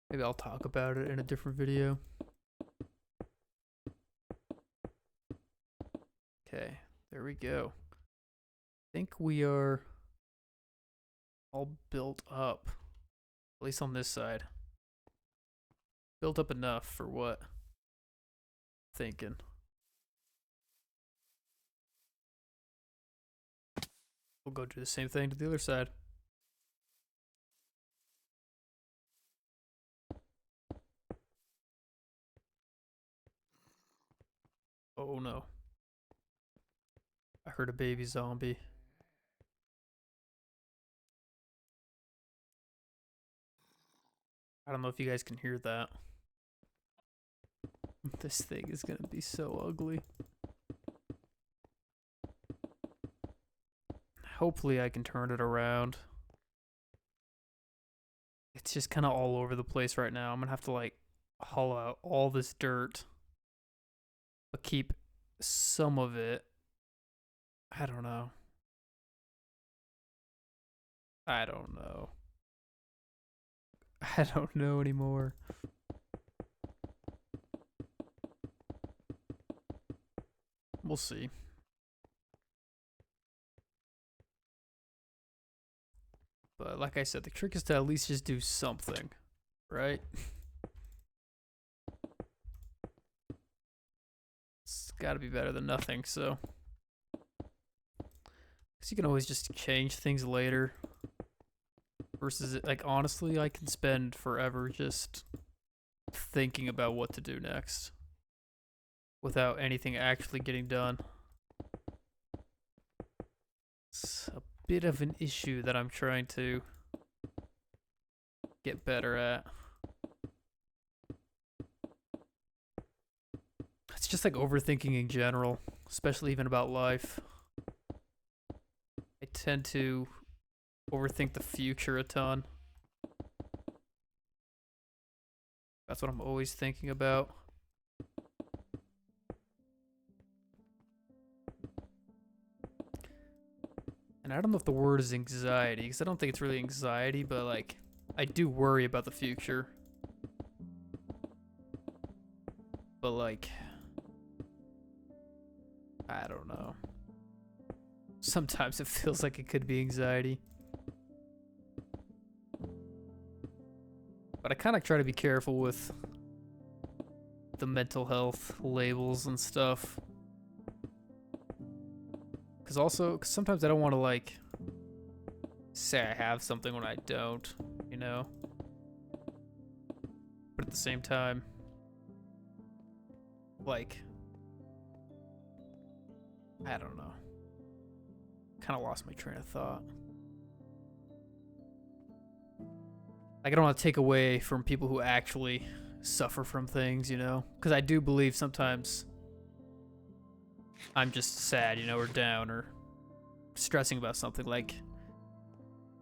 S1: Maybe I'll talk about it in a different video. Okay, there we go. I think we are all built up, at least on this side. Built up enough for what? Thinking. We'll go do the same thing to the other side. Oh no. I heard a baby zombie. I don't know if you guys can hear that. This thing is gonna be so ugly. Hopefully I can turn it around. It's just kind of all over the place right now. I'm gonna have to like haul out all this dirt, but keep some of it. I don't know. I don't know. I don't know anymore. We'll see. But like I said, the trick is to at least just do something, right? It's got to be better than nothing, so. Because you can always just change things later. Versus, like, honestly, I can spend forever just thinking about what to do next without anything actually getting done. It's a bit of an issue that I'm trying to get better at. It's just like overthinking in general, especially even about life. I tend to overthink the future a ton. That's what I'm always thinking about. And I don't know if the word is anxiety, because I don't think it's really anxiety, but like, I do worry about the future. But like, I don't know. Sometimes it feels like it could be anxiety. But I kind of try to be careful with the mental health labels and stuff. Cause sometimes I don't want to like say I have something when I don't, you know? But at the same time, like, I don't know. Kind of lost my train of thought. Like, I don't want to take away from people who actually suffer from things, you know? Because I do believe sometimes I'm just sad, you know, or down, or stressing about something. Like,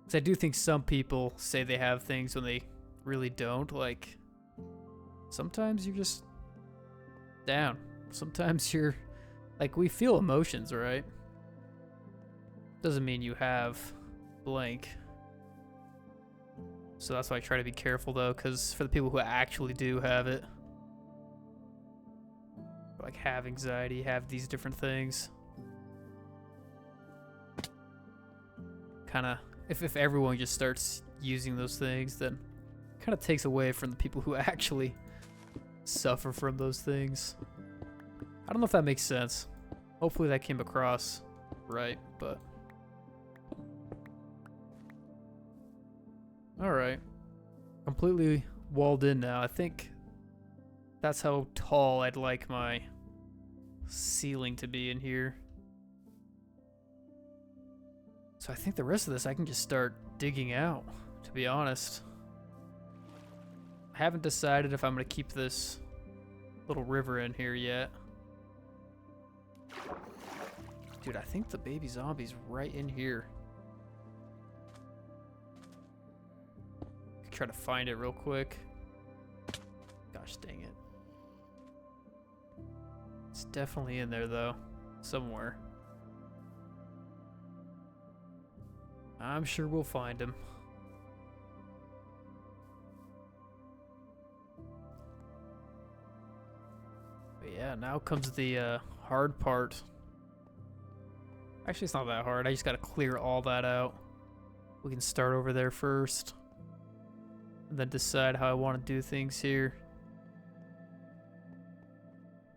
S1: because I do think some people say they have things when they really don't. Like, sometimes you're just down. Sometimes you're, like, we feel emotions, right? Doesn't mean you have blank. So that's why I try to be careful, though, because for the people who actually do have it, like have anxiety, have these different things, kind of, if everyone just starts using those things, then kind of takes away from the people who actually suffer from those things. I don't know if that makes sense. Hopefully that came across right, but alright. Completely walled in now. I think that's how tall I'd like my ceiling to be in here. So I think the rest of this I can just start digging out, to be honest. I haven't decided if I'm going to keep this little river in here yet. Dude, I think the baby zombie's right in here. Try to find it real quick. Gosh dang it. It's definitely in there though, somewhere. I'm sure we'll find him. But yeah, now comes the hard part. Actually, it's not that hard. I just gotta clear all that out. We can start over there first. And then decide how I want to do things here.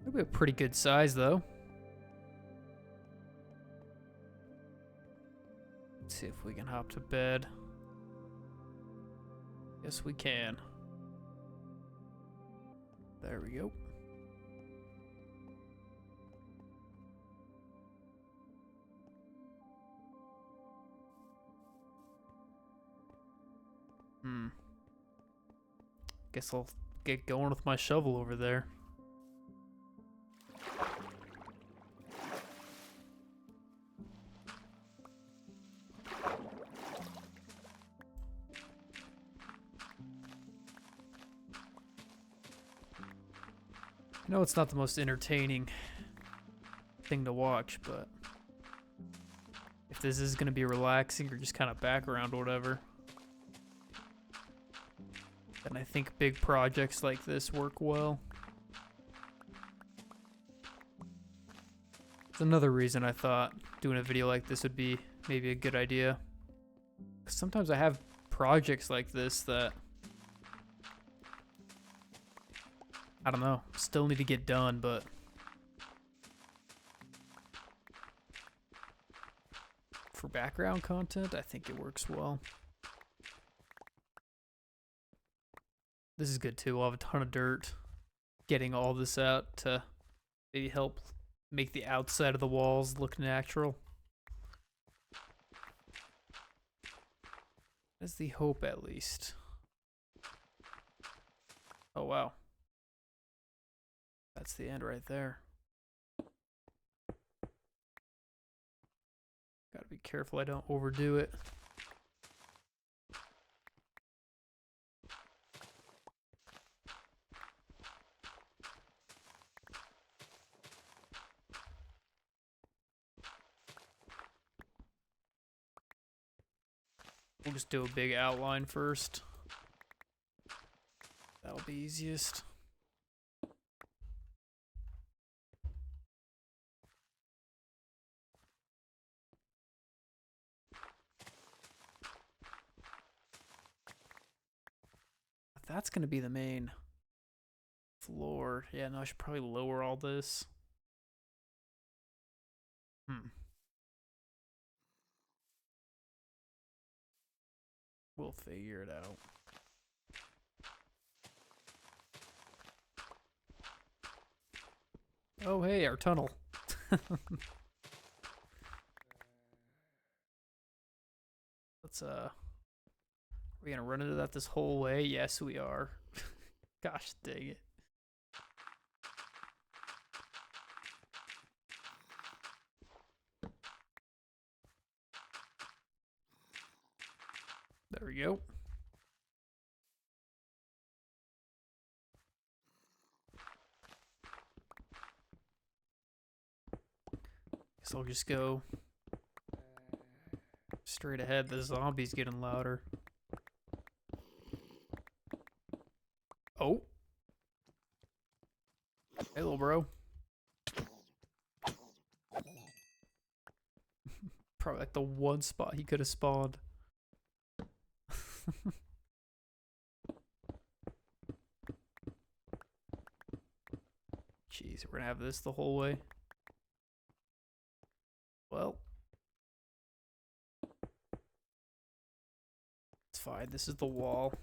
S1: It'll be a pretty good size, though. Let's see if we can hop to bed. Yes, we can. There we go. Guess I'll get going with my shovel over there. I know it's not the most entertaining thing to watch, but if this is going to be relaxing or just kind of background or whatever, then I think big projects like this work well. It's another reason I thought doing a video like this would be maybe a good idea. 'Cause sometimes I have projects like this that, I don't know, still need to get done, but for background content, I think it works well. This is good too. We'll have a ton of dirt. Getting all this out to maybe help make the outside of the walls look natural. That's the hope, at least. Oh, wow. That's the end right there. Gotta be careful I don't overdo it. We'll just do a big outline first. That'll be easiest. That's gonna be the main floor. Yeah, no, I should probably lower all this. We'll figure it out. Oh, hey, our tunnel. Let's, are we gonna run into that this whole way? Yes, we are. Gosh dang it. There we go. Guess I'll just go straight ahead. The zombie's getting louder. Oh. Hey, little bro. Probably like the one spot he could have spawned. Jeez, we're gonna have this the whole way. Well, it's fine. This is the wall.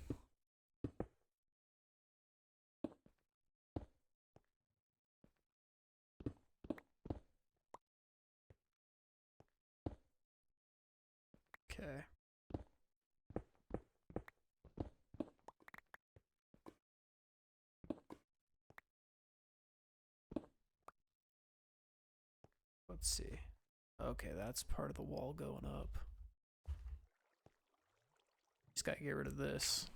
S1: Okay. Let's see. Okay, that's part of the wall going up. Just gotta get rid of this.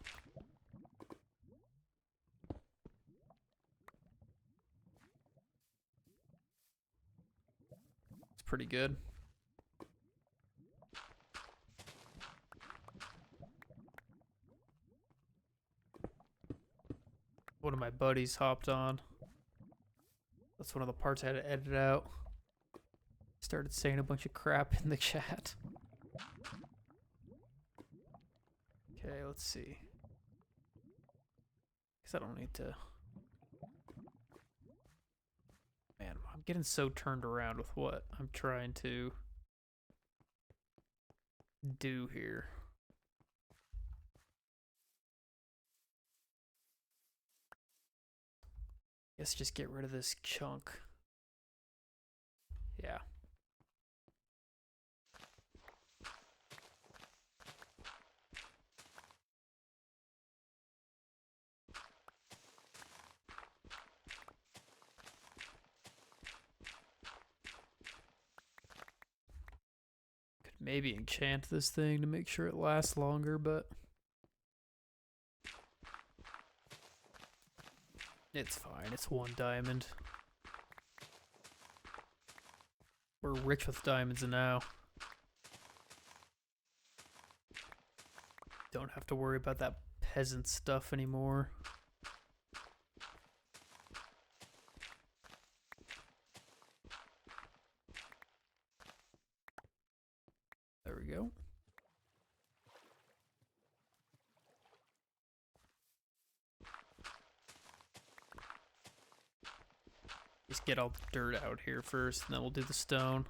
S1: It's pretty good. One of my buddies hopped on. That's one of the parts I had to edit out. Started saying a bunch of crap in the chat. Okay, let's see. Guess I don't need to... Man, I'm getting so turned around with what I'm trying to do here. Guess just get rid of this chunk. Yeah. Could maybe enchant this thing to make sure it lasts longer, but it's fine. It's 1 diamond. We're rich with diamonds now. Don't have to worry about that peasant stuff anymore. There we go. Just get all the dirt out here first, and then we'll do the stone.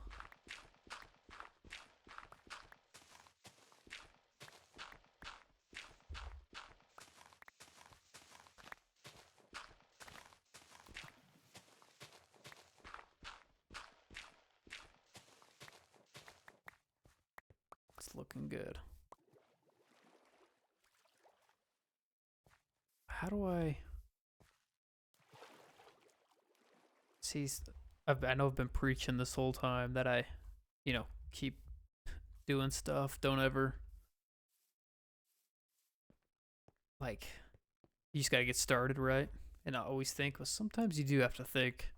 S1: It's looking good. How do I... See, I know I've been preaching this whole time that I, keep doing stuff. Don't ever, like, you just gotta get started, right? And I always think, well, sometimes you do have to think.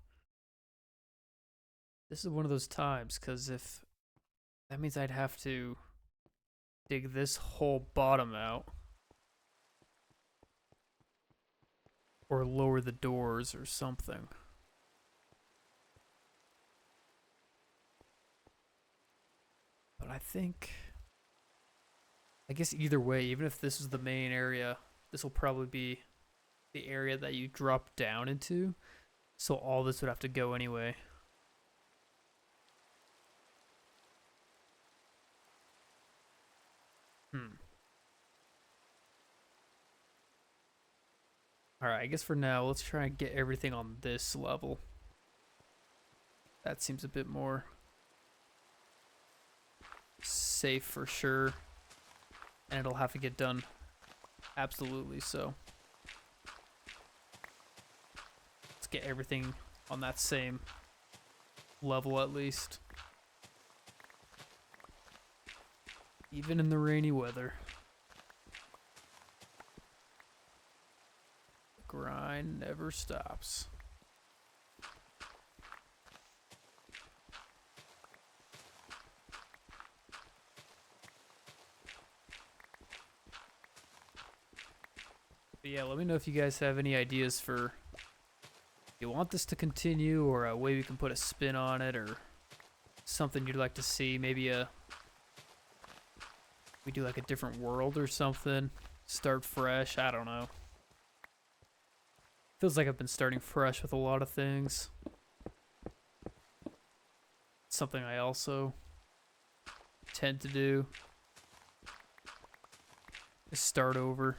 S1: This is one of those times, because if that means I'd have to dig this whole bottom out. Or lower the doors or something. But I guess either way, even if this is the main area, this will probably be the area that you drop down into. So all this would have to go anyway. Alright, I guess for now, let's try and get everything on this level. That seems a bit more safe for sure. And it'll have to get done absolutely so. Let's get everything on that same level at least. Even in the rainy weather. The grind never stops. But yeah, let me know if you guys have any ideas for you want this to continue, or a way we can put a spin on it, or something you'd like to see. Maybe we do like a different world or something. Start fresh. I don't know. Feels like I've been starting fresh with a lot of things. Something I also tend to do is start over.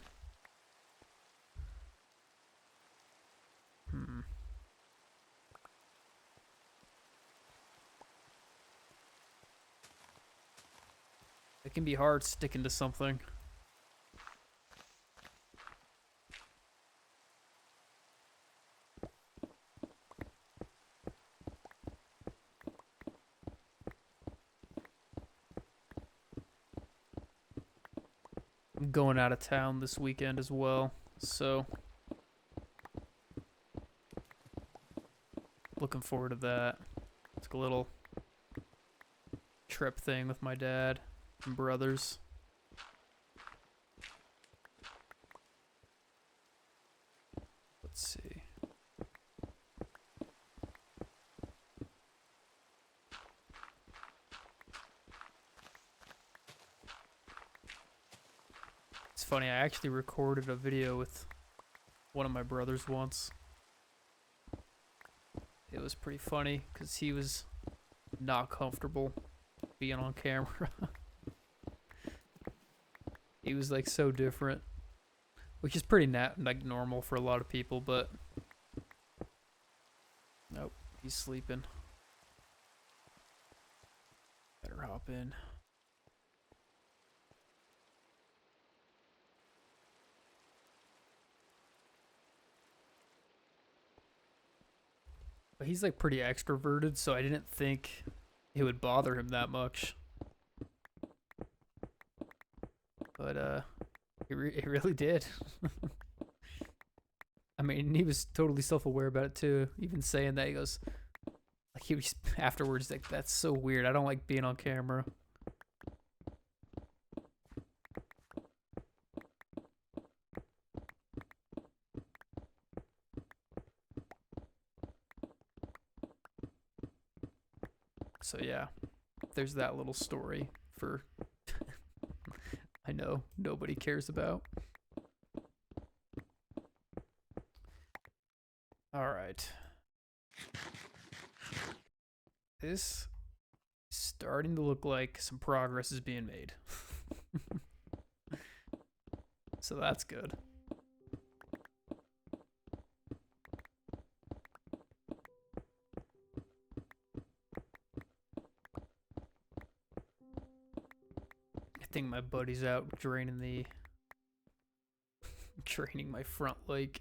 S1: It can be hard sticking to something. I'm going out of town this weekend as well, so looking forward to that. It's a little trip thing with my dad and brothers. Let's see. It's funny, I actually recorded a video with one of my brothers once. It was pretty funny because he was not comfortable being on camera. He was like so different, which is pretty like normal for a lot of people, but nope, he's sleeping. Better hop in. But he's like pretty extroverted, so I didn't think it would bother him that much. But it really did. I mean, he was totally self-aware about it too. Even saying that, he goes, like, he was afterwards like, "That's so weird. I don't like being on camera." So yeah, there's that little story for I know nobody cares about. All right. This is starting to look like some progress is being made. So that's good. I think my buddy's out draining my front leg.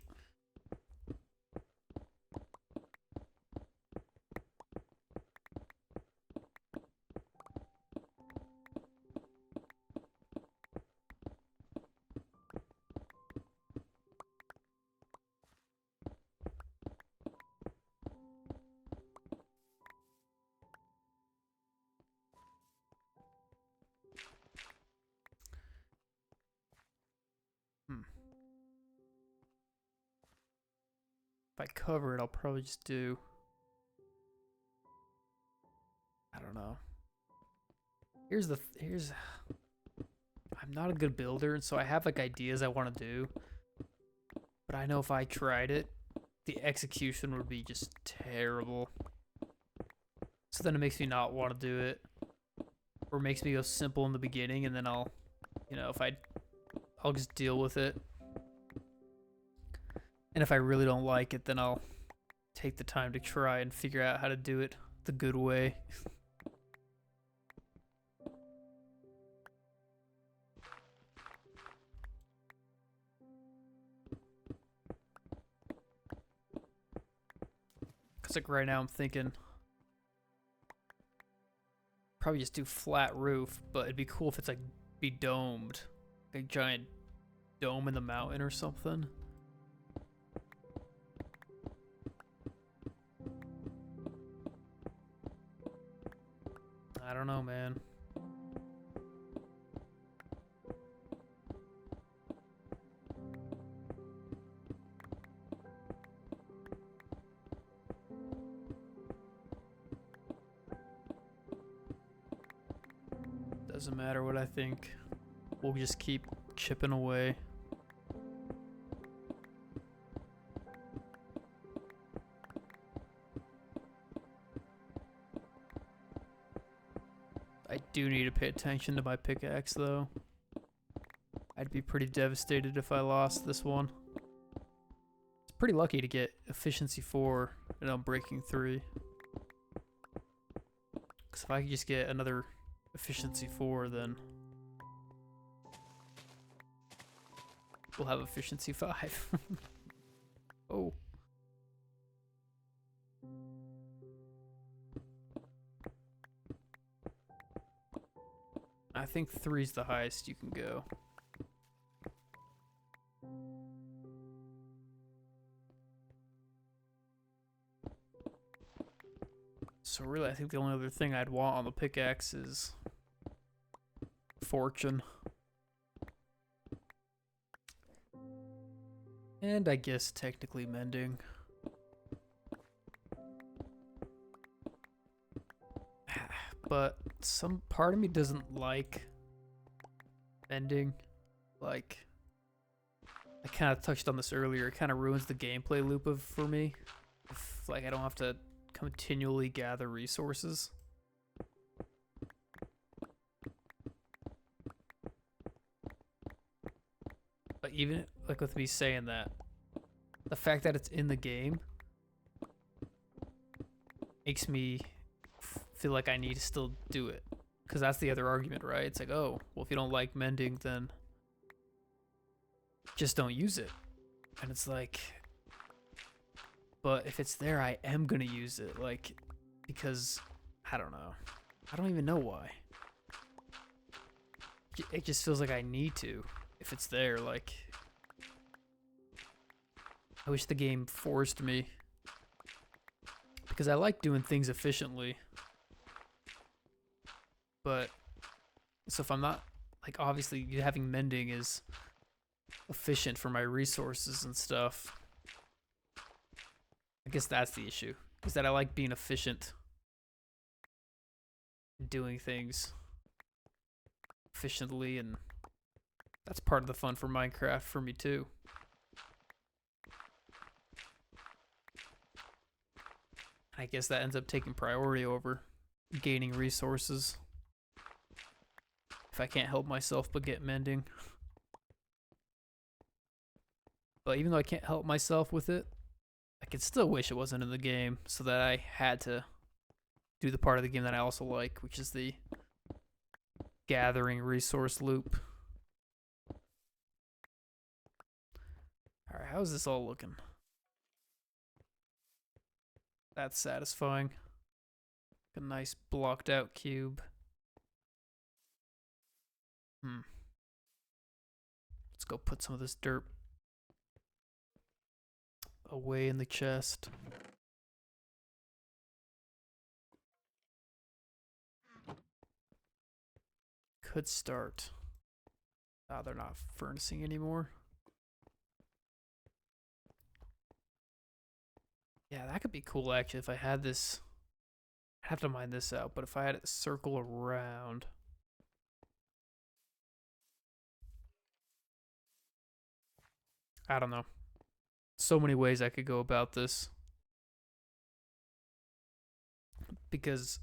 S1: If I cover it, I'll probably just do... I don't know. I'm not a good builder, and so I have like ideas I want to do. But I know if I tried it, the execution would be just terrible. So then it makes me not want to do it. Or makes me go simple in the beginning, and then I'll, you know, I'll just deal with it. And if I really don't like it, then I'll take the time to try and figure out how to do it the good way. Because like right now I'm thinking probably just do flat roof, but it'd be cool if it's like be domed. Like a giant dome in the mountain or something. I don't know, man. Doesn't matter what I think. We'll just keep chipping away. I do need to pay attention to my pickaxe, though. I'd be pretty devastated if I lost this one. It's pretty lucky to get efficiency 4 and unbreaking 3. Because if I could just get another efficiency 4, then we'll have efficiency 5. Oh. I think 3's the highest you can go. So really, I think the only other thing I'd want on the pickaxe is fortune. And I guess technically mending. But some part of me doesn't like mending. Like, I kind of touched on this earlier. It kind of ruins the gameplay loop for me. If, like, I don't have to continually gather resources. But even, like, with me saying that, the fact that it's in the game makes me feel like I need to still do it. Because that's the other argument, right? It's like, oh, well, if you don't like mending, then just don't use it. And it's like, but if it's there, I am going to use it. Like, because, I don't know. I don't even know why. It just feels like I need to. If it's there, like, I wish the game forced me. Because I like doing things efficiently. But, so if I'm not, like, obviously having mending is efficient for my resources and stuff. I guess that's the issue. Is that I like being efficient. Doing things efficiently, and that's part of the fun for Minecraft for me too. I guess that ends up taking priority over gaining resources. If I can't help myself but get mending. But even though I can't help myself with it, I could still wish it wasn't in the game so that I had to do the part of the game that I also like, which is the gathering resource loop. Alright, how's this all looking? That's satisfying. A nice blocked out cube. Let's go put some of this dirt away in the chest. Could start. Ah, they're not furnacing anymore. Yeah, that could be cool actually if I had this. I'd have to mine this out, but if I had it circle around. I don't know. So many ways I could go about this because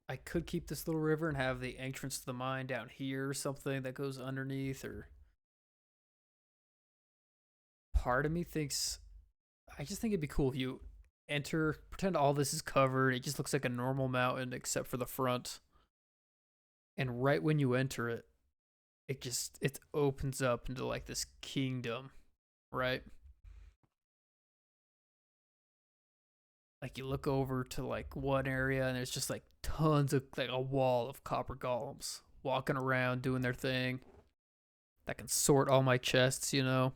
S1: I could keep this little river and have the entrance to the mine down here or something that goes underneath, or part of me thinks I just think it'd be cool if you enter, pretend all this is covered. It just looks like a normal mountain except for the front. And right when you enter it, it opens up into like this kingdom, right? Like you look over to like one area and there's just like tons of like a wall of copper golems walking around doing their thing that can sort all my chests, you know.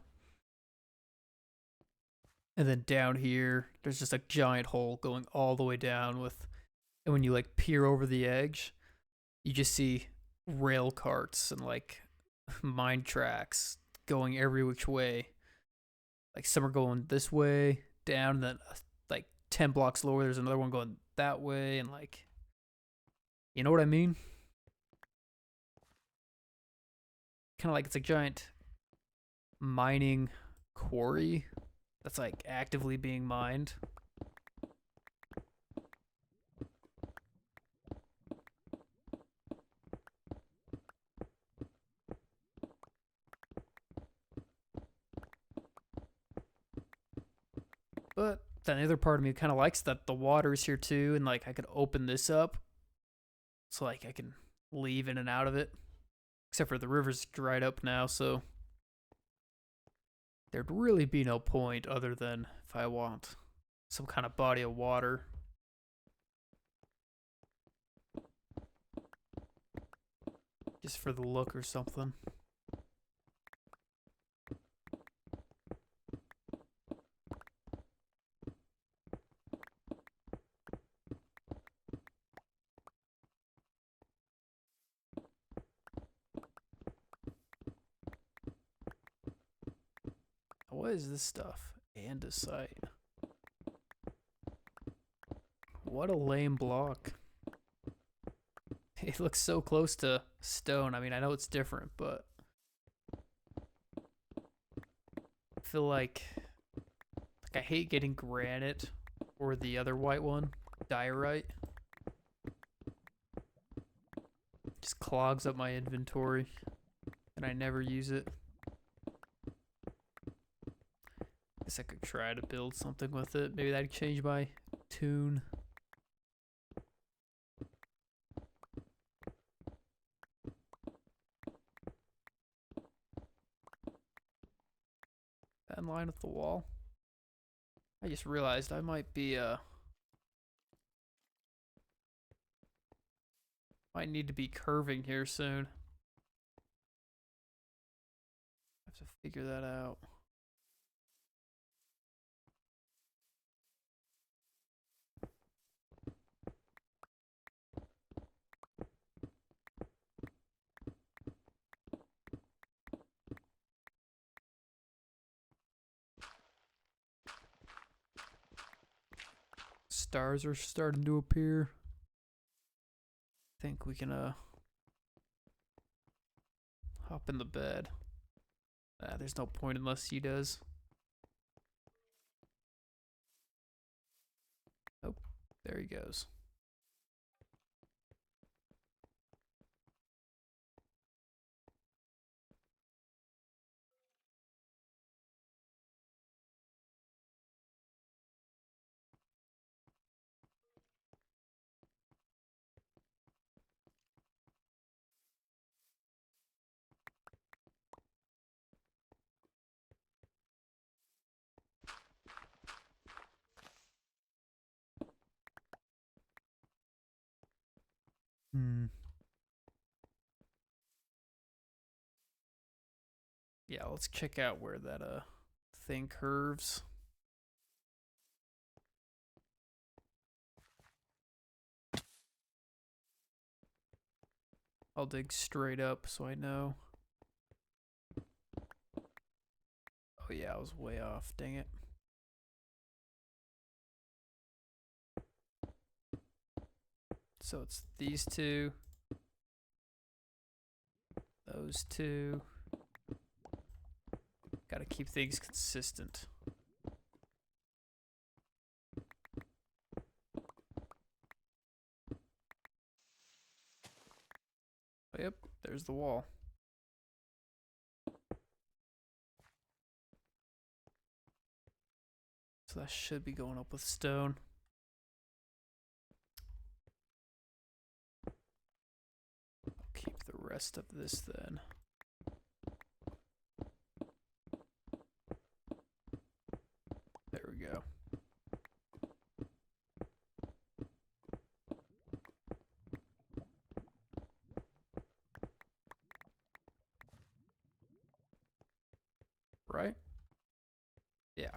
S1: And then down here, there's just a giant hole going all the way down with, and when you like peer over the edge, you just see rail carts and like mine tracks going every which way. Like some are going this way, down, and then like 10 blocks lower, there's another one going that way, and like, you know what I mean? Kind of like it's a giant mining quarry that's like actively being mined. But then the other part of me kind of likes that the water's here too, and like I could open this up so like I can leave in and out of it. Except for the river's dried up now, so there'd really be no point other than if I want some kind of body of water. Just for the look or something. What is this stuff? Andesite. What a lame block. It looks so close to stone. I mean, I know it's different, but I feel like I hate getting granite or the other white one, diorite. Just clogs up my inventory and I never use it. Guess I could try to build something with it. Maybe that'd change my tune. That in line with the wall. I just realized I might need to be curving here soon. I have to figure that out. Stars are starting to appear. I think we can hop in the bed. There's no point unless he does. Oh, there he goes. Hmm. Yeah, let's check out where that thing curves. I'll dig straight up so I know. Oh yeah, I was way off. Dang it. So it's these two, those two. Gotta keep things consistent. Oh, yep, there's the wall. So that should be going up with stone. I'll keep the rest of this then. There we go. Right? Yeah.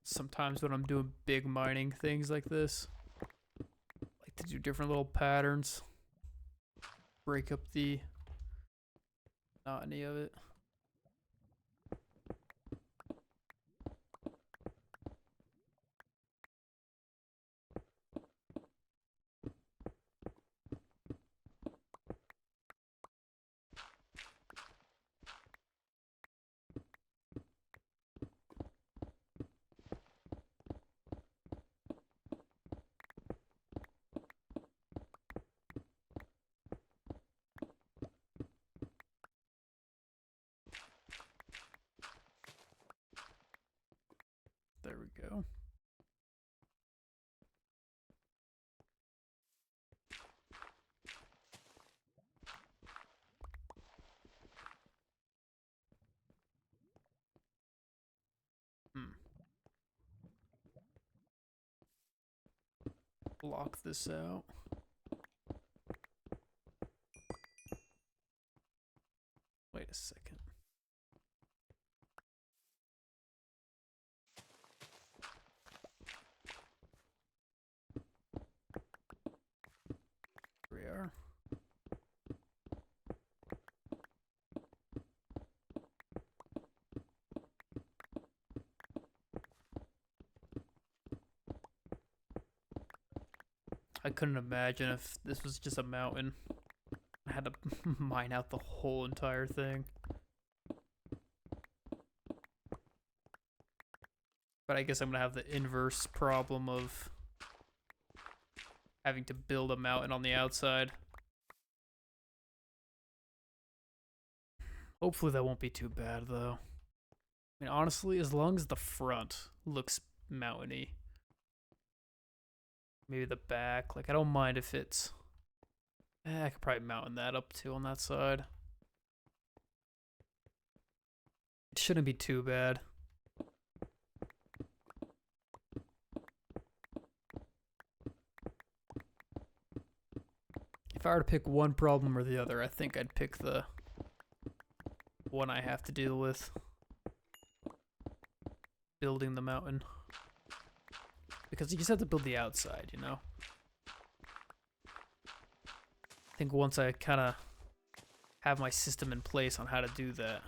S1: Sometimes when I'm doing big mining things like this, I like to do different little patterns. Break up the monotony of it. There we go. Block this out. Wait a second. Here we are. I couldn't imagine if this was just a mountain. I had to mine out the whole entire thing. But I guess I'm gonna have the inverse problem of having to build a mountain on the outside. Hopefully that won't be too bad though. I mean, honestly, as long as the front looks mountainy. Maybe the back. Like, I don't mind if it's... I could probably mountain that up too on that side. It shouldn't be too bad. If I were to pick one problem or the other, I think I'd pick the one I have to deal with. Building the mountain. Because you just have to build the outside, you know? I think once I kind of have my system in place on how to do that,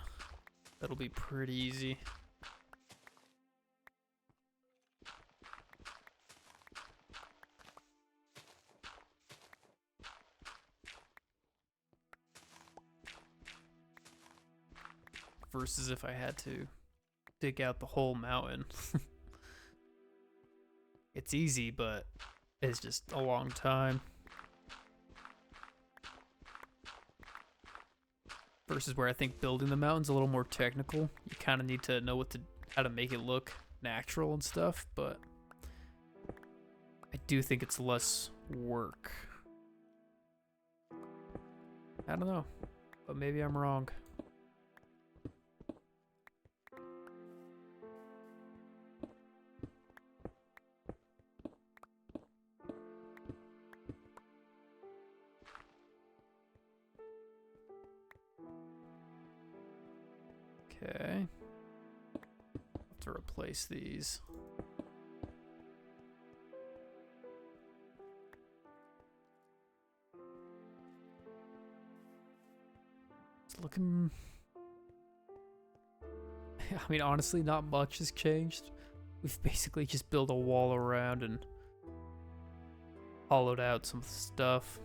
S1: that'll be pretty easy. Versus if I had to dig out the whole mountain. It's easy, but it's just a long time. Versus where I think building the mountain's a little more technical. You kind of need to know how to make it look natural and stuff, but I do think it's less work. I don't know, but maybe I'm wrong. to replace these. It's looking... I mean, honestly, not much has changed. We've basically just built a wall around and hollowed out some stuff.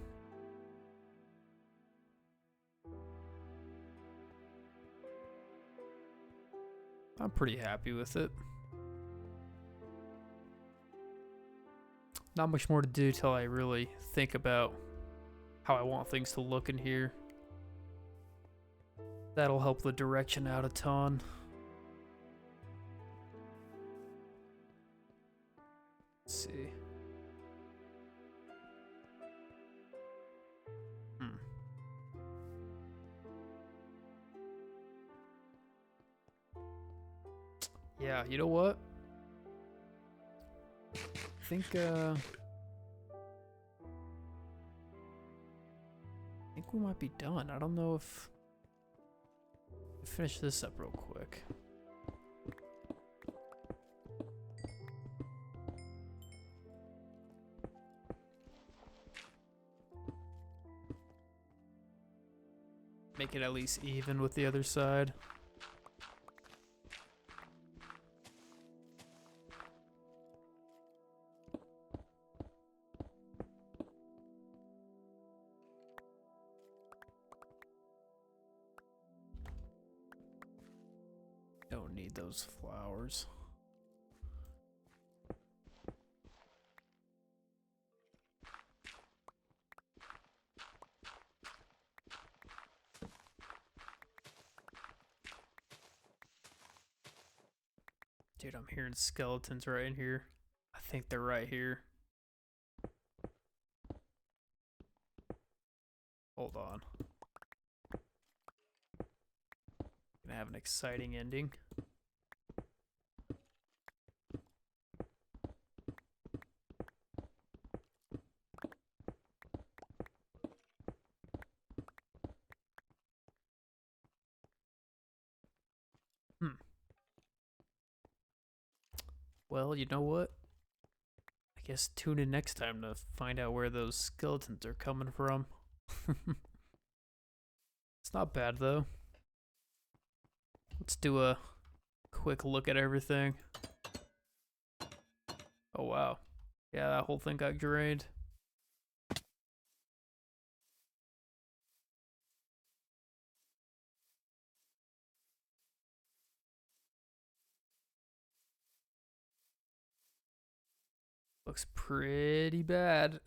S1: I'm pretty happy with it. Not much more to do till I really think about how I want things to look in here. That'll help the direction out a ton. Let's see. Yeah, you know what? I think we might be done. I don't know if finish this up real quick. Make it at least even with the other side. Don't need those flowers. Dude, I'm hearing skeletons right in here. I think they're right here. Hold on. Gonna have an exciting ending. Well, you know what? I guess tune in next time to find out where those skeletons are coming from. It's not bad, though. Let's do a quick look at everything. Oh, wow. Yeah, that whole thing got drained. Looks pretty bad.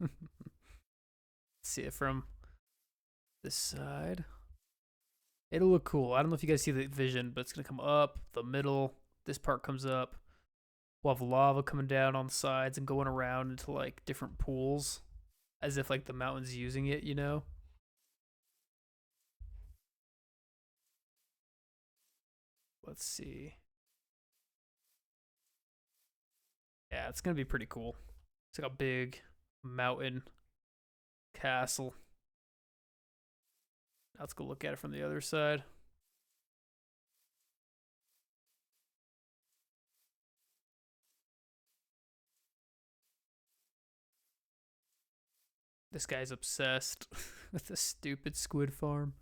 S1: Let's see it from this side. It'll look cool. I don't know if you guys see the vision, but it's going to come up, the middle. This part comes up. We'll have lava coming down on the sides and going around into like different pools. As if like the mountain's using it, you know? Let's see. Yeah, it's going to be pretty cool. It's like a big mountain castle. Let's go look at it from the other side. This guy's obsessed with the stupid squid farm.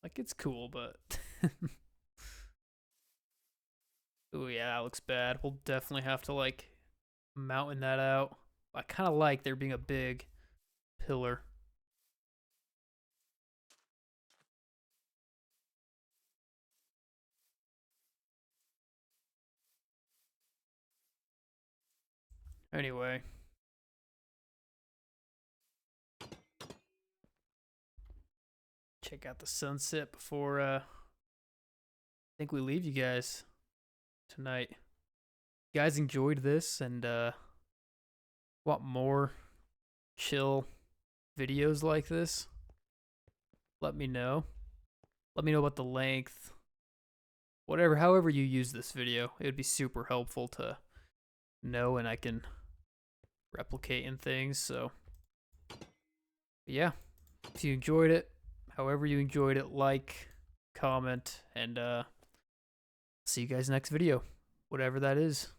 S1: Like, it's cool, but... Ooh, yeah, that looks bad. We'll definitely have to, like, mountain that out. I kind of like there being a big pillar. Anyway. Check out the sunset before, I think we leave you guys tonight. You guys enjoyed this and, want more chill videos like this? Let me know. Let me know about the length. Whatever, however you use this video, it would be super helpful to know, and I can replicate in things. So yeah, if you enjoyed it, however you enjoyed it, like, comment, and see you guys next video, whatever that is.